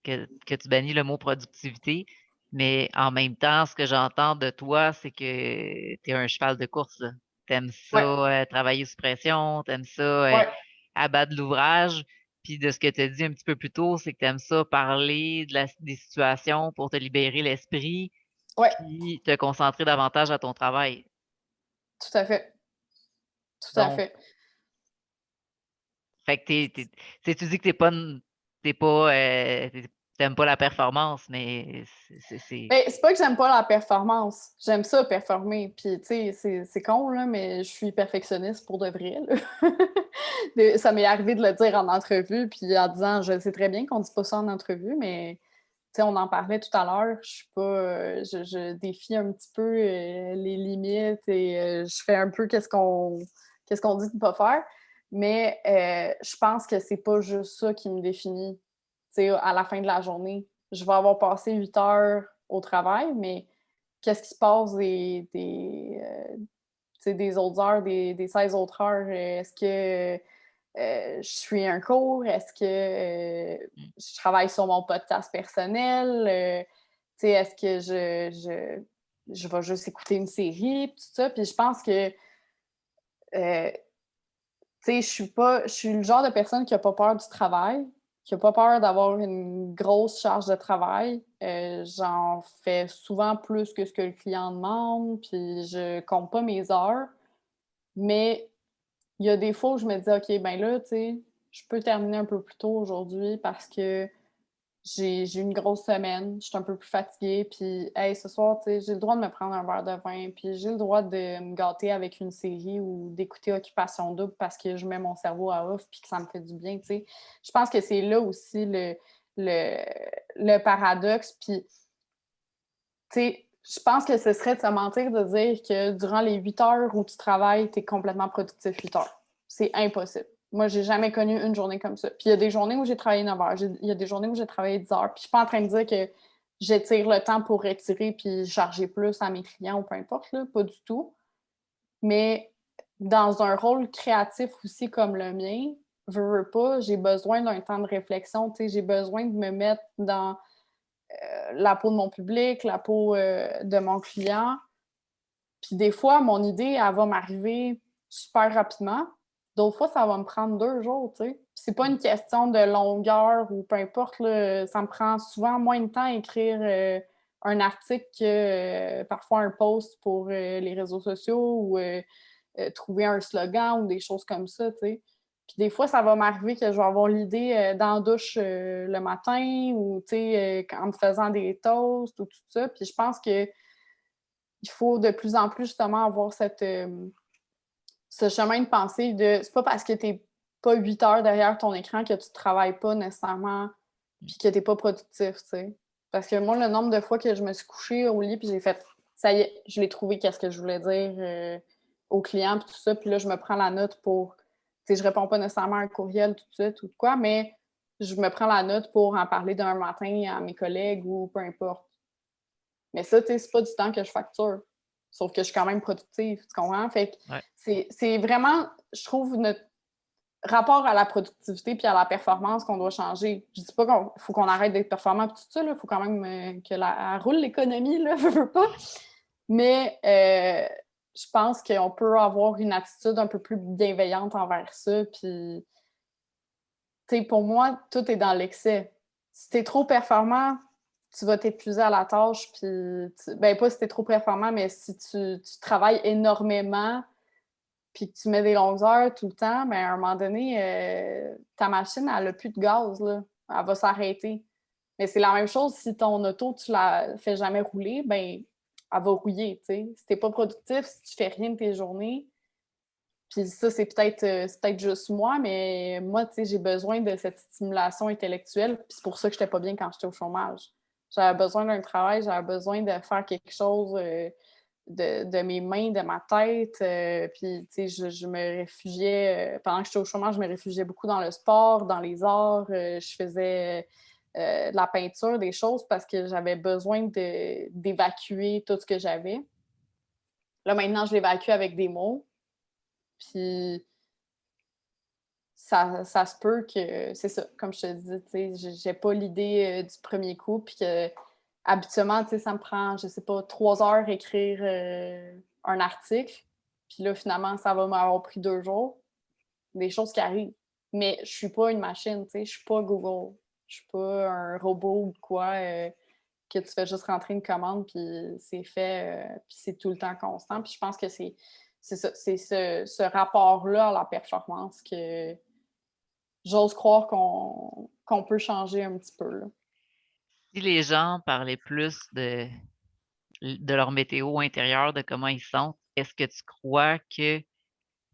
A: que tu bannis le mot productivité, mais en même temps, ce que j'entends de toi, c'est que tu es un cheval de course, là. T'aimes
B: Ouais,
A: ça, travailler sous pression, t'aimes ça,
B: ouais,
A: abattre l'ouvrage. Puis de ce que tu as dit un petit peu plus tôt, c'est que t'aimes ça parler des situations pour te libérer l'esprit,
B: ouais,
A: puis te concentrer davantage à ton travail.
B: tout à fait. Tout à
A: Donc,
B: fait.
A: fait que tu dis que t'es pas, t'aimes pas la performance, mais
B: Ben, c'est pas que j'aime pas la performance. J'aime ça, performer. Puis, tu sais, c'est con, là, mais je suis perfectionniste pour de vrai, là. Ça m'est arrivé de le dire en entrevue, puis en disant, je sais très bien qu'on dit pas ça en entrevue, mais, tu sais, on en parlait tout à l'heure. Je suis pas... je défie un petit peu les limites et je fais un peu qu'est-ce qu'on dit de pas faire. Mais je pense que c'est pas juste ça qui me définit, tu sais, à la fin de la journée. Je vais avoir passé 8 heures au travail, mais qu'est-ce qui se passe des autres heures, des 16 autres heures? Est-ce que je suis un cours? Est-ce que je travaille sur mon podcast personnel? Est-ce que je vais juste écouter une série? Tout ça. Puis je pense que euh, je suis le genre de personne qui a pas peur du travail, qui a pas peur d'avoir une grosse charge de travail. J'en fais souvent plus que ce que le client demande, puis je compte pas mes heures. Mais il y a des fois où je me dis, OK, ben là, tu sais, je peux terminer un peu plus tôt aujourd'hui parce que j'ai eu une grosse semaine, je suis un peu plus fatiguée, puis hey, ce soir, tu sais, j'ai le droit de me prendre un verre de vin, puis j'ai le droit de me gâter avec une série ou d'écouter Occupation Double parce que je mets mon cerveau à off puis que ça me fait du bien, tu sais. Je pense que c'est là aussi le, le paradoxe, puis tu sais, je pense que ce serait de se mentir de dire que durant les 8 heures où tu travailles, tu es complètement productif 8 heures. C'est impossible. Moi, j'ai jamais connu une journée comme ça. Puis il y a des journées où j'ai travaillé 9 heures, il y a des journées où j'ai travaillé 10 heures. Puis je suis pas en train de dire que j'étire le temps pour retirer puis charger plus à mes clients ou peu importe, là, pas du tout. Mais dans un rôle créatif aussi comme le mien, veux pas, j'ai besoin d'un temps de réflexion, tu sais, j'ai besoin de me mettre dans la peau de mon public, la peau de mon client. Puis des fois, mon idée, elle va m'arriver super rapidement. D'autres fois, ça va me prendre 2 jours, tu sais. Puis c'est pas une question de longueur ou peu importe, là, ça me prend souvent moins de temps à écrire un article que parfois un post pour les réseaux sociaux ou trouver un slogan ou des choses comme ça, tu sais. Puis des fois, ça va m'arriver que je vais avoir l'idée dans la douche le matin ou, en me faisant des toasts ou tout ça. Puis je pense que il faut de plus en plus, justement, avoir ce chemin de pensée de c'est pas parce que t'es pas 8 heures derrière ton écran que tu travailles pas nécessairement puis que t'es pas productif, tu sais. Parce que moi, le nombre de fois que je me suis couchée au lit puis j'ai fait ça y est, je l'ai trouvé, qu'est-ce que je voulais dire au client puis tout ça. Puis là, je me prends la note pour, tu sais, je réponds pas nécessairement à un courriel tout de suite ou de quoi, mais je me prends la note pour en parler demain matin à mes collègues ou peu importe. Mais ça, tu sais, c'est pas du temps que je facture. Sauf que je suis quand même productive, tu comprends? Fait que
A: Ouais.
B: c'est vraiment, je trouve, notre rapport à la productivité puis à la performance qu'on doit changer. Je dis pas qu'il faut qu'on arrête d'être performant puis tout ça, il faut quand même que roule l'économie, là, veux pas. Mais je pense qu'on peut avoir une attitude un peu plus bienveillante envers ça. Puis, tu sais, pour moi, tout est dans l'excès. Si t'es trop performant, tu vas t'épuiser à la tâche, puis ben pas si t'es trop performant, mais si tu travailles énormément, puis que tu mets des longues heures tout le temps, ben à un moment donné, ta machine, elle a plus de gaz, là. Elle va s'arrêter. Mais c'est la même chose si ton auto, tu la fais jamais rouler, ben elle va rouiller, tu sais. Si t'es pas productif, si tu fais rien de tes journées, puis ça, c'est peut-être juste moi, mais moi, tu sais, j'ai besoin de cette stimulation intellectuelle, puis c'est pour ça que j'étais pas bien quand j'étais au chômage. J'avais besoin d'un travail, j'avais besoin de faire quelque chose de mes mains, de ma tête. Puis, tu sais, je me réfugiais, pendant que j'étais au chômage, je me réfugiais beaucoup dans le sport, dans les arts. Je faisais de la peinture, des choses, parce que j'avais besoin d'évacuer tout ce que j'avais. Là, maintenant, je l'évacue avec des mots. Puis, ça se peut que, c'est ça, comme je te dis, tu sais, j'ai pas l'idée du premier coup, puis que habituellement, tu sais, ça me prend, je sais pas, 3 heures écrire un article, puis là, finalement, ça va m'avoir pris 2 jours. Des choses qui arrivent. Mais je suis pas une machine, tu sais, je suis pas Google. Je suis pas un robot ou quoi que tu fais juste rentrer une commande, puis c'est fait, puis c'est tout le temps constant. Puis je pense que c'est ça, c'est ce rapport-là à la performance que j'ose croire qu'on peut changer un petit peu, là.
A: Si les gens parlaient plus de leur météo intérieure, de comment ils sont, est-ce que tu crois que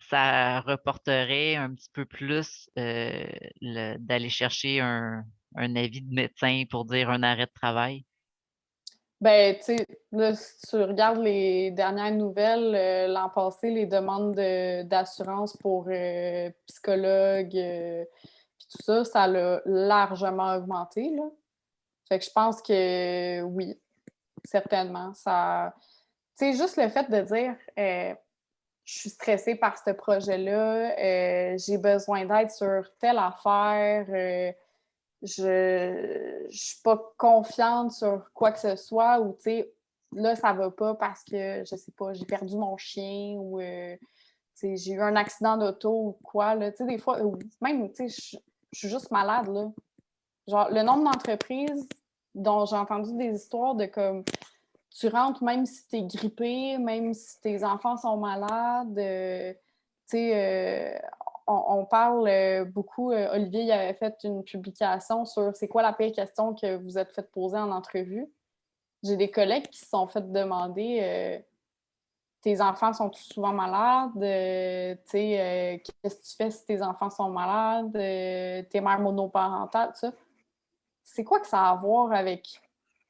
A: ça reporterait un petit peu plus d'aller chercher un avis de médecin pour dire un arrêt de travail?
B: Ben, tu sais, là, si tu regardes les dernières nouvelles, l'an passé, les demandes d'assurance pour psychologues, puis tout ça, ça l'a largement augmenté, là. Fait que je pense que oui, certainement. Ça, tu sais, juste le fait de dire je suis stressée par ce projet-là, j'ai besoin d'aide sur telle affaire, je suis pas confiante sur quoi que ce soit ou, tu sais, là, ça va pas parce que, je sais pas, j'ai perdu mon chien ou, tu sais, j'ai eu un accident d'auto ou quoi, là. Tu sais, des fois, ou même, tu sais, je suis juste malade, là. Genre, le nombre d'entreprises dont j'ai entendu des histoires de comme tu rentres même si t'es grippé, même si tes enfants sont malades. Tu sais, on parle beaucoup. Olivier il avait fait une publication sur c'est quoi la pire question que vous êtes fait poser en entrevue. J'ai des collègues qui se sont fait demander tes enfants sont souvent malades? Tu sais, qu'est-ce que tu fais si tes enfants sont malades? T'es mère monoparentale, tout ça. C'est quoi que ça a à voir avec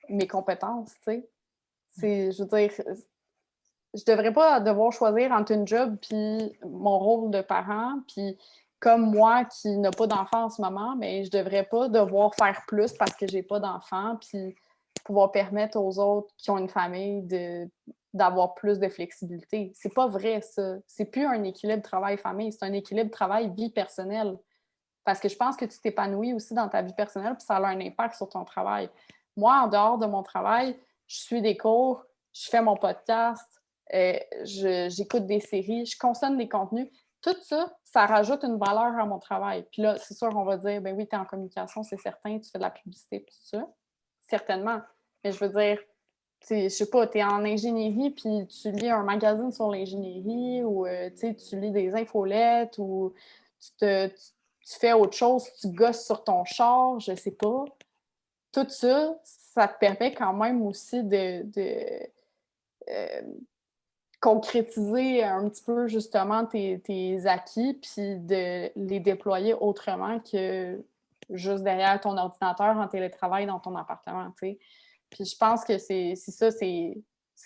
B: mes compétences, tu sais? Je veux dire, je devrais pas devoir choisir entre une job puis mon rôle de parent, puis comme moi qui n'a pas d'enfant en ce moment, mais je devrais pas devoir faire plus parce que j'ai pas d'enfant, puis pouvoir permettre aux autres qui ont une famille d'avoir plus de flexibilité. C'est pas vrai, ça. C'est plus un équilibre travail-famille, c'est un équilibre travail-vie personnelle. Parce que je pense que tu t'épanouis aussi dans ta vie personnelle, puis ça a un impact sur ton travail. Moi, en dehors de mon travail, je suis des cours, je fais mon podcast, j'écoute des séries, je consomme des contenus. Tout ça, ça rajoute une valeur à mon travail. Puis là, c'est sûr, on va dire, ben oui, tu es en communication, c'est certain, tu fais de la publicité, tout ça. Certainement. Mais je veux dire, je sais pas, tu es en ingénierie, puis tu lis un magazine sur l'ingénierie, ou tu lis des infolettes, ou tu fais autre chose, tu gosses sur ton char, je sais pas. Tout ça, ça te permet quand même aussi de concrétiser un petit peu justement tes acquis, puis de les déployer autrement que juste derrière ton ordinateur en télétravail dans ton appartement, tu sais. Puis je pense que c'est ça, c'est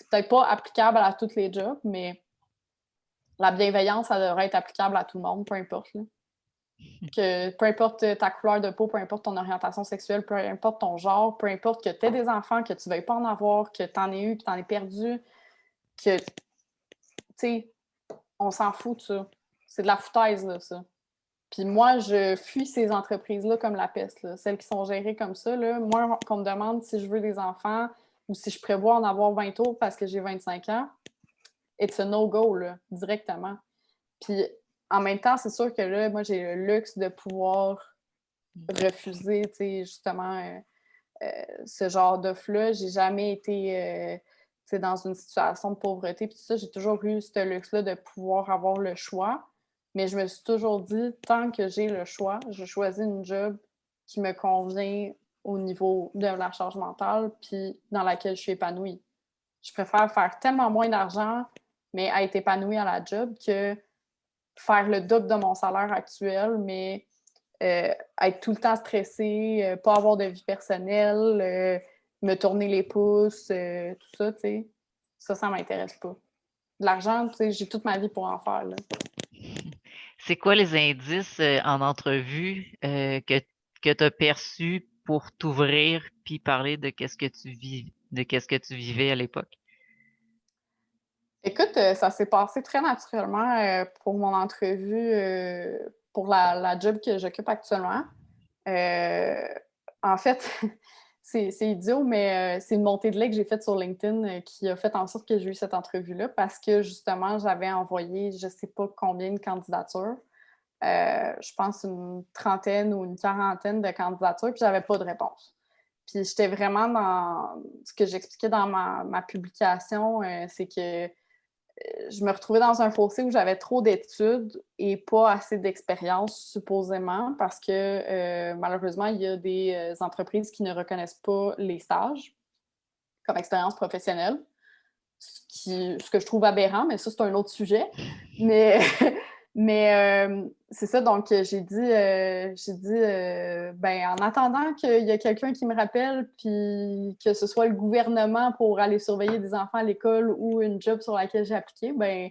B: peut-être pas applicable à tous les jobs, mais la bienveillance, ça devrait être applicable à tout le monde, peu importe, là. Que peu importe ta couleur de peau, peu importe ton orientation sexuelle, peu importe ton genre, peu importe que tu aies des enfants, que tu ne veuilles pas en avoir, que tu en aies eu, que tu en aies perdu, que, tu sais, on s'en fout de ça. C'est de la foutaise, là, ça. Puis moi, je fuis ces entreprises-là comme la peste, là. Celles qui sont gérées comme ça, là. Moi, qu'on me demande si je veux des enfants ou si je prévois en avoir 20 autres parce que j'ai 25 ans, it's a no-go, là, directement. Puis en même temps, c'est sûr que là, moi, j'ai le luxe de pouvoir refuser, tu sais, justement, ce genre d'offre-là. J'ai jamais été dans une situation de pauvreté. Puis tout ça, j'ai toujours eu ce luxe-là de pouvoir avoir le choix. Mais je me suis toujours dit, tant que j'ai le choix, je choisis une job qui me convient au niveau de la charge mentale, puis dans laquelle je suis épanouie. Je préfère faire tellement moins d'argent, mais être épanouie à la job que faire le double de mon salaire actuel, mais être tout le temps stressée, pas avoir de vie personnelle, me tourner les pouces, tout ça, tu sais. Ça m'intéresse pas. De l'argent, tu sais, j'ai toute ma vie pour en faire, là.
A: C'est quoi les indices en entrevue que tu as perçus pour t'ouvrir puis parler de qu'est-ce que tu vivais à l'époque?
B: Écoute, ça s'est passé très naturellement pour mon entrevue pour la job que j'occupe actuellement. Euh, En fait, c'est idiot, mais c'est une montée de lait que j'ai faite sur LinkedIn qui a fait en sorte que j'ai eu cette entrevue-là parce que justement, j'avais envoyé je ne sais pas combien de candidatures. Je pense une trentaine ou une quarantaine de candidatures, puis j'avais pas de réponse. Puis j'étais vraiment dans ce que j'expliquais dans ma publication, c'est que je me retrouvais dans un fossé où j'avais trop d'études et pas assez d'expérience, supposément, parce que malheureusement, il y a des entreprises qui ne reconnaissent pas les stages comme expérience professionnelle, ce que je trouve aberrant, mais ça, c'est un autre sujet. Mais, c'est ça, donc j'ai dit ben, en attendant qu'il y ait quelqu'un qui me rappelle, puis que ce soit le gouvernement pour aller surveiller des enfants à l'école ou une job sur laquelle j'ai appliqué, ben,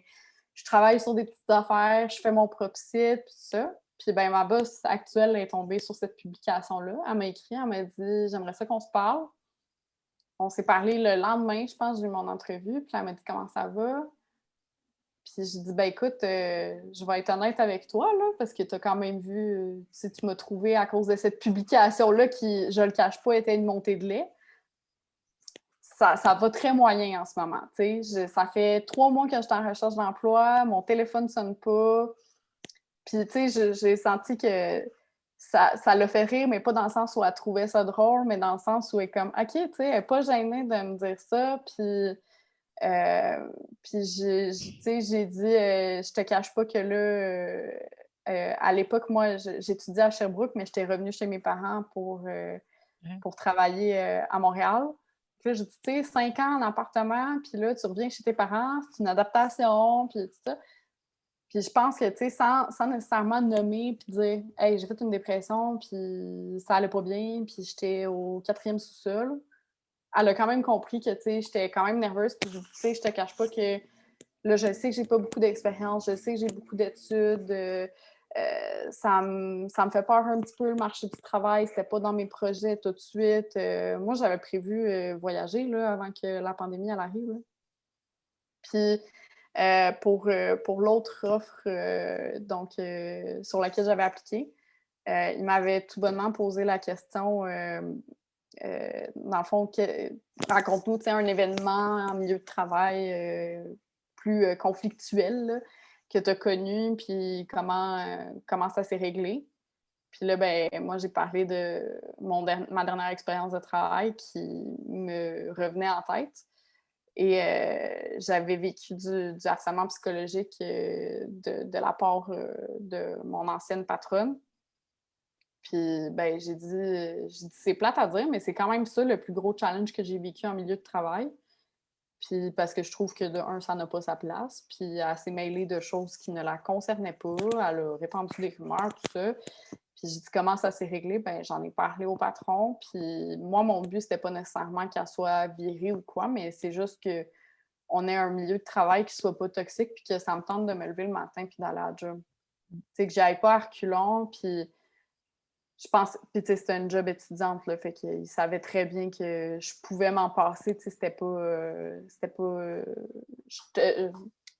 B: je travaille sur des petites affaires, je fais mon propre site, puis ça. Puis ben, ma boss actuelle est tombée sur cette publication-là. Elle m'a écrit, elle m'a dit « J'aimerais ça qu'on se parle. » On s'est parlé le lendemain, je pense, j'ai eu mon entrevue, puis elle m'a dit « Comment ça va? » Puis j'ai dit, ben écoute, je vais être honnête avec toi, là, parce que tu as quand même vu, tu m'as trouvé à cause de cette publication-là qui, je le cache pas, était une montée de lait. Ça va très moyen en ce moment, tu sais. Ça fait 3 mois que je suis en recherche d'emploi, mon téléphone ne sonne pas. Puis, tu sais, j'ai senti que ça l'a fait rire, mais pas dans le sens où elle trouvait ça drôle, mais dans le sens où elle est comme, OK, tu sais, elle n'est pas gênée de me dire ça, puis j'ai dit, je te cache pas que là, à l'époque, moi, j'étudiais à Sherbrooke, mais j'étais revenue chez mes parents pour travailler à Montréal. Puis là, j'ai dit, tu sais, 5 ans en appartement, puis là, tu reviens chez tes parents, c'est une adaptation, puis tout ça. Puis je pense que, tu sais, sans nécessairement nommer, puis dire, hey, j'ai fait une dépression, puis ça allait pas bien, puis j'étais au 4e sous-sol. Elle a quand même compris que, tu sais, j'étais quand même nerveuse, puis tu sais, je te cache pas que là, je sais que j'ai pas beaucoup d'expérience, je sais que j'ai beaucoup d'études, ça me fait peur un petit peu le marché du travail, c'était pas dans mes projets tout de suite. Moi, j'avais prévu voyager, là, avant que la pandémie, elle arrive, là. Puis, pour l'autre offre, donc sur laquelle j'avais appliqué, il m'avait tout bonnement posé la question, dans le fond, raconte-nous un événement en milieu de travail plus conflictuel là, que tu as connu, puis comment ça s'est réglé. Puis là, ben, moi, j'ai parlé de ma dernière expérience de travail qui me revenait en tête. Et j'avais vécu du harcèlement psychologique de la part de mon ancienne patronne. Puis, ben, j'ai dit, c'est plate à dire, mais c'est quand même ça le plus gros challenge que j'ai vécu en milieu de travail. Puis, parce que je trouve que de un, ça n'a pas sa place. Puis, elle s'est mêlée de choses qui ne la concernaient pas. Elle a répandu des rumeurs, tout ça. Puis, j'ai dit, comment ça s'est réglé? Ben, j'en ai parlé au patron. Puis, moi, mon but, c'était pas nécessairement qu'elle soit virée ou quoi, mais c'est juste que on ait un milieu de travail qui soit pas toxique, puis que ça me tente de me lever le matin puis d'aller à la job. Tu sais, que j'aille pas à reculons, puis je pense, puis tu sais, c'était une job étudiante, là, fait qu'il savait très bien que je pouvais m'en passer, tu sais,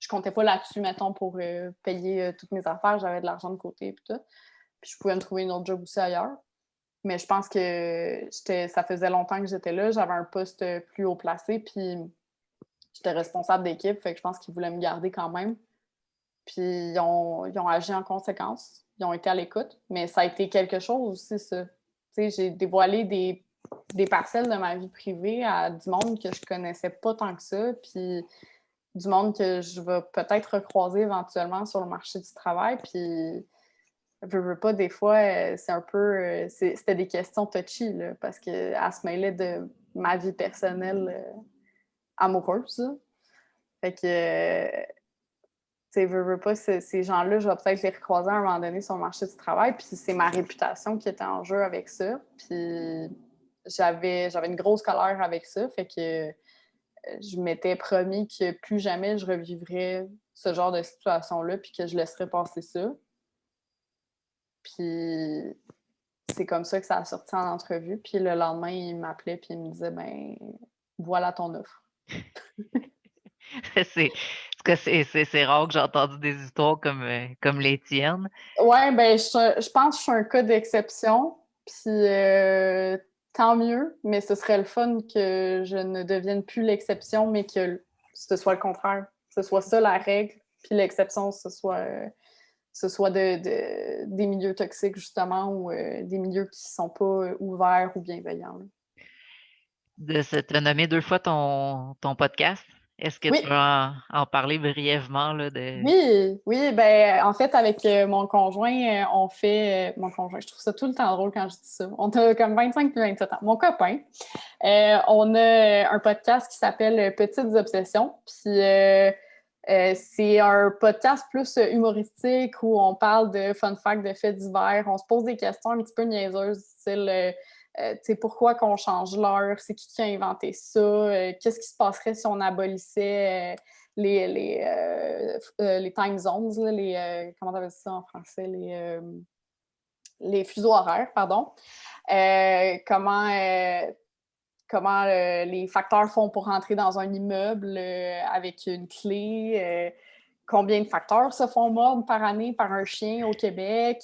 B: je comptais pas là-dessus, mettons, pour payer toutes mes affaires, j'avais de l'argent de côté, puis tout. Puis je pouvais me trouver une autre job aussi ailleurs. Mais je pense que ça faisait longtemps que j'étais là, j'avais un poste plus haut placé, puis j'étais responsable d'équipe, fait que je pense qu'ils voulaient me garder quand même. Puis ils ont agi en conséquence. Ils ont été à l'écoute. Mais ça a été quelque chose aussi, ça. Tu sais, j'ai dévoilé des parcelles de ma vie privée à du monde que je connaissais pas tant que ça. Puis du monde que je vais peut-être recroiser éventuellement sur le marché du travail. Puis veux pas, des fois, c'est un peu... c'était des questions touchy, là, parce qu'elle se mêlait de ma vie personnelle amoureuse. Là. Fait que tu sais, veux pas, ces gens-là, je vais peut-être les recroiser à un moment donné sur le marché du travail, puis c'est ma réputation qui était en jeu avec ça. Puis j'avais une grosse colère avec ça, fait que je m'étais promis que plus jamais je revivrais ce genre de situation-là, puis que je laisserais passer ça. Puis c'est comme ça que ça a sorti en entrevue. Puis le lendemain, il m'appelait, puis il me disait, ben voilà ton offre.
A: C'est en tout cas, c'est rare que j'ai entendu des histoires comme les tiennes.
B: Ouais, ben je pense que je suis un cas d'exception. Puis tant mieux, mais ce serait le fun que je ne devienne plus l'exception, mais que ce soit le contraire. Que ce soit ça la règle, puis l'exception, ce soit des milieux toxiques, justement, ou des milieux qui ne sont pas ouverts ou bienveillants. Là.
A: Tu as nommé 2 fois ton podcast. Est-ce que tu
B: Oui,
A: veux en parler brièvement là, de.
B: oui, oui. Ben, en fait, avec mon conjoint, on fait. Mon conjoint, je trouve ça tout le temps drôle quand je dis ça. On a comme 25 puis 27 ans. Mon copain, on a un podcast qui s'appelle Petites Obsessions. Puis c'est un podcast plus humoristique où on parle de fun facts, de faits divers. On se pose des questions un petit peu niaiseuses, style tu sais, pourquoi qu'on change l'heure, c'est qui a inventé ça, qu'est-ce qui se passerait si on abolissait les time zones, là, comment t'appelles ça en français, les fuseaux horaires, pardon. Comment les facteurs font pour rentrer dans un immeuble avec une clé, combien de facteurs se font mordre par année par un chien au Québec,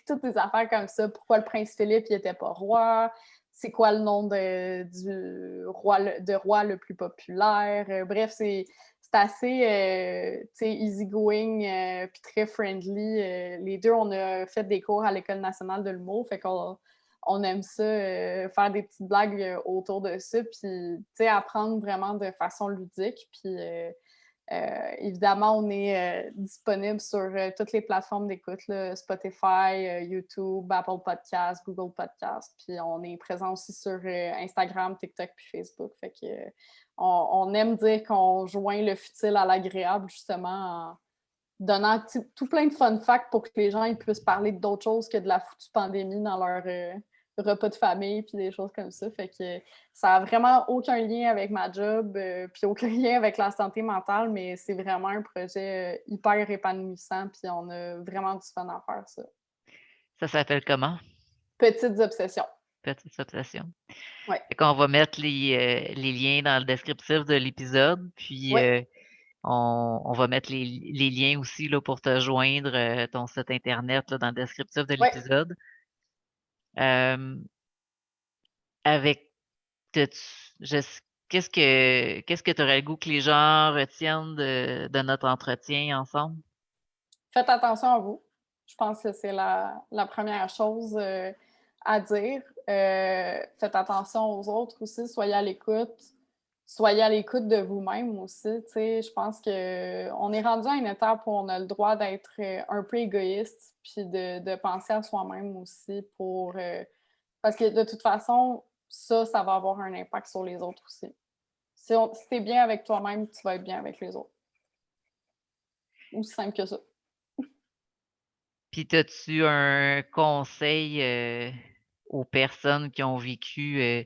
B: toutes des affaires comme ça. Pourquoi le prince Philippe n'était pas roi? C'est quoi le nom du roi le plus populaire? Bref, c'est assez easygoing puis très friendly. Les deux, on a fait des cours à l'École nationale de l'humour, fait qu'on aime ça, faire des petites blagues autour de ça, puis apprendre vraiment de façon ludique. Puis évidemment, on est disponible sur toutes les plateformes d'écoute, là, Spotify, YouTube, Apple Podcasts, Google Podcasts. Puis on est présent aussi sur Instagram, TikTok puis Facebook. Fait que on aime dire qu'on joint le futile à l'agréable, justement, en donnant tout plein de fun facts pour que les gens ils puissent parler d'autres choses que de la foutue pandémie dans leur repas de famille puis des choses comme ça. Fait que ça a vraiment aucun lien avec ma job puis aucun lien avec la santé mentale, mais c'est vraiment un projet hyper épanouissant puis on a vraiment du fun à faire ça.
A: Ça s'appelle comment?
B: Petites obsessions.
A: Petite obsession.
B: Ouais.
A: Fait qu'on va mettre les liens dans le descriptif de l'épisode, puis
B: Ouais.
A: on va mettre les liens aussi là, pour te joindre, ton site internet là, dans le descriptif de
B: Ouais.
A: l'épisode. Euh, avec t'as-tu- je- qu'est-ce que tu aurais le goût que les gens retiennent de notre entretien ensemble?
B: Faites attention à vous. Je pense que c'est la première chose à dire. Faites attention aux autres aussi. Soyez à l'écoute. soyez à l'écoute de vous-même aussi. Tu sais, je pense qu'on est rendu à une étape où on a le droit d'être un peu égoïste, puis de penser à soi-même aussi parce que de toute façon, ça va avoir un impact sur les autres aussi. Si tu es bien avec toi-même, tu vas être bien avec les autres. Aussi simple que ça.
A: Puis as-tu un conseil, aux personnes qui ont vécu,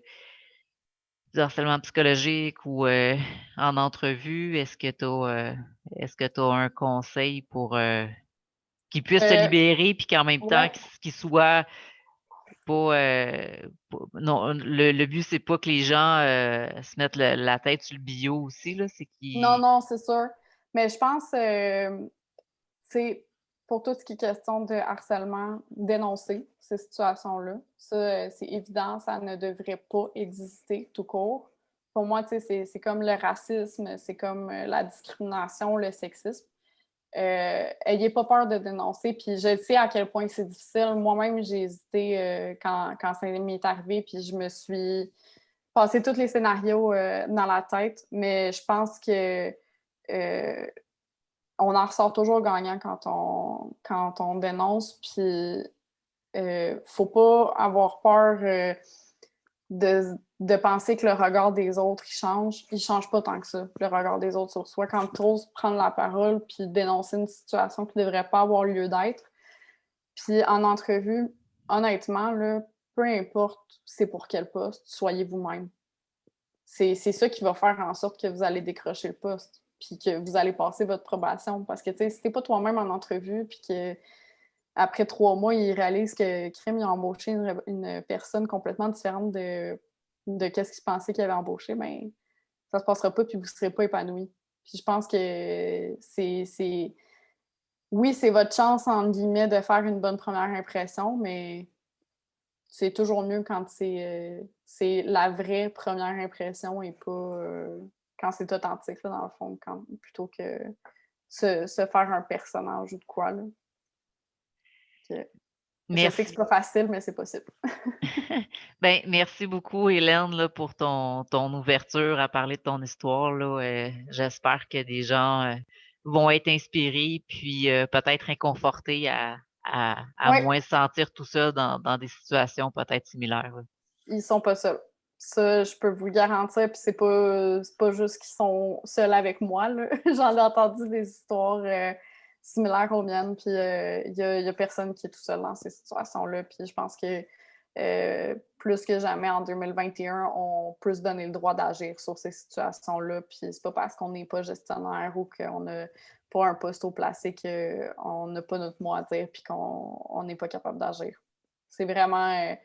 A: du harcèlement psychologique ou, en entrevue? Est-ce que tu as un conseil pour, qu'ils puissent se
B: Euh,
A: libérer puis qu'en même temps
B: ouais.
A: qu'ils soient pas, non, le but, c'est pas que les gens, se mettent la tête sur le bio aussi, là, c'est
B: Non,
A: qu'ils
B: non, c'est sûr. Mais je pense, tu sais, pour tout ce qui est question de harcèlement, dénoncer ces situations-là. Ça, c'est évident, ça ne devrait pas exister tout court. Pour moi, tu sais, c'est comme le racisme, c'est comme la discrimination, le sexisme. Ayez pas peur de dénoncer. Puis je sais à quel point c'est difficile. Moi-même, j'ai hésité quand ça m'est arrivé, puis je me suis passé tous les scénarios dans la tête. Mais je pense que euh, on en ressort toujours gagnant quand on dénonce. Puis faut pas avoir peur de penser que le regard des autres, il change. Il change pas tant que ça, le regard des autres sur soi. Quand tu oses prendre la parole puis dénoncer une situation qui ne devrait pas avoir lieu d'être. Puis en entrevue, honnêtement, là, peu importe c'est pour quel poste, soyez vous-même. C'est ça qui va faire en sorte que vous allez décrocher le poste puis que vous allez passer votre probation. Parce que, tu sais, si t'es pas toi-même en entrevue puis que après 3 mois, ils réalisent que Crime a embauché une personne complètement différente de qu'est-ce qu'ils pensaient qu'il avait embauché, ben ça se passera pas puis vous serez pas épanoui. Puis je pense que oui, c'est votre chance, entre guillemets, de faire une bonne première impression, mais c'est toujours mieux quand c'est la vraie première impression et pas quand c'est authentique, là, dans le fond, plutôt que se faire un personnage ou de quoi. Là. Que- je sais que c'est
A: merci.
B: pas facile, mais c'est possible.
A: Ben, merci beaucoup, Hélène, là, pour ton ouverture à parler de ton histoire, là. J'espère que des gens, vont être inspirés puis, peut-être réconfortés à
B: Oui,
A: moins se sentir tout seul dans des situations peut-être similaires, là.
B: ils sont pas seuls. Ça, je peux vous le garantir. Puis c'est pas juste qu'ils sont seuls avec moi. Là. J'en ai entendu des histoires similaires aux miennes. Puis il y a personne qui est tout seul dans ces situations-là. Puis je pense que plus que jamais en 2021, on peut se donner le droit d'agir sur ces situations-là. Puis c'est pas parce qu'on n'est pas gestionnaire ou qu'on n'a pas un poste au placé qu'on n'a pas notre mot à dire puis qu'on n'est pas capable d'agir. C'est vraiment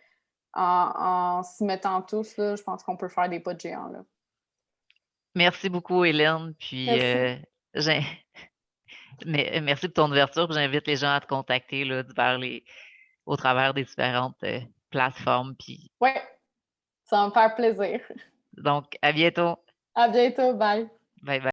B: en s'y mettant tous, là, je pense qu'on peut faire des pas de géant. Là.
A: Merci beaucoup, Hélène, puis,
B: Merci.
A: j'ai merci pour ton ouverture, puis j'invite les gens à te contacter, là, au travers des différentes, plateformes, puis
B: Oui, ça va me faire plaisir.
A: donc à bientôt.
B: À bientôt. Bye.
A: Bye bye.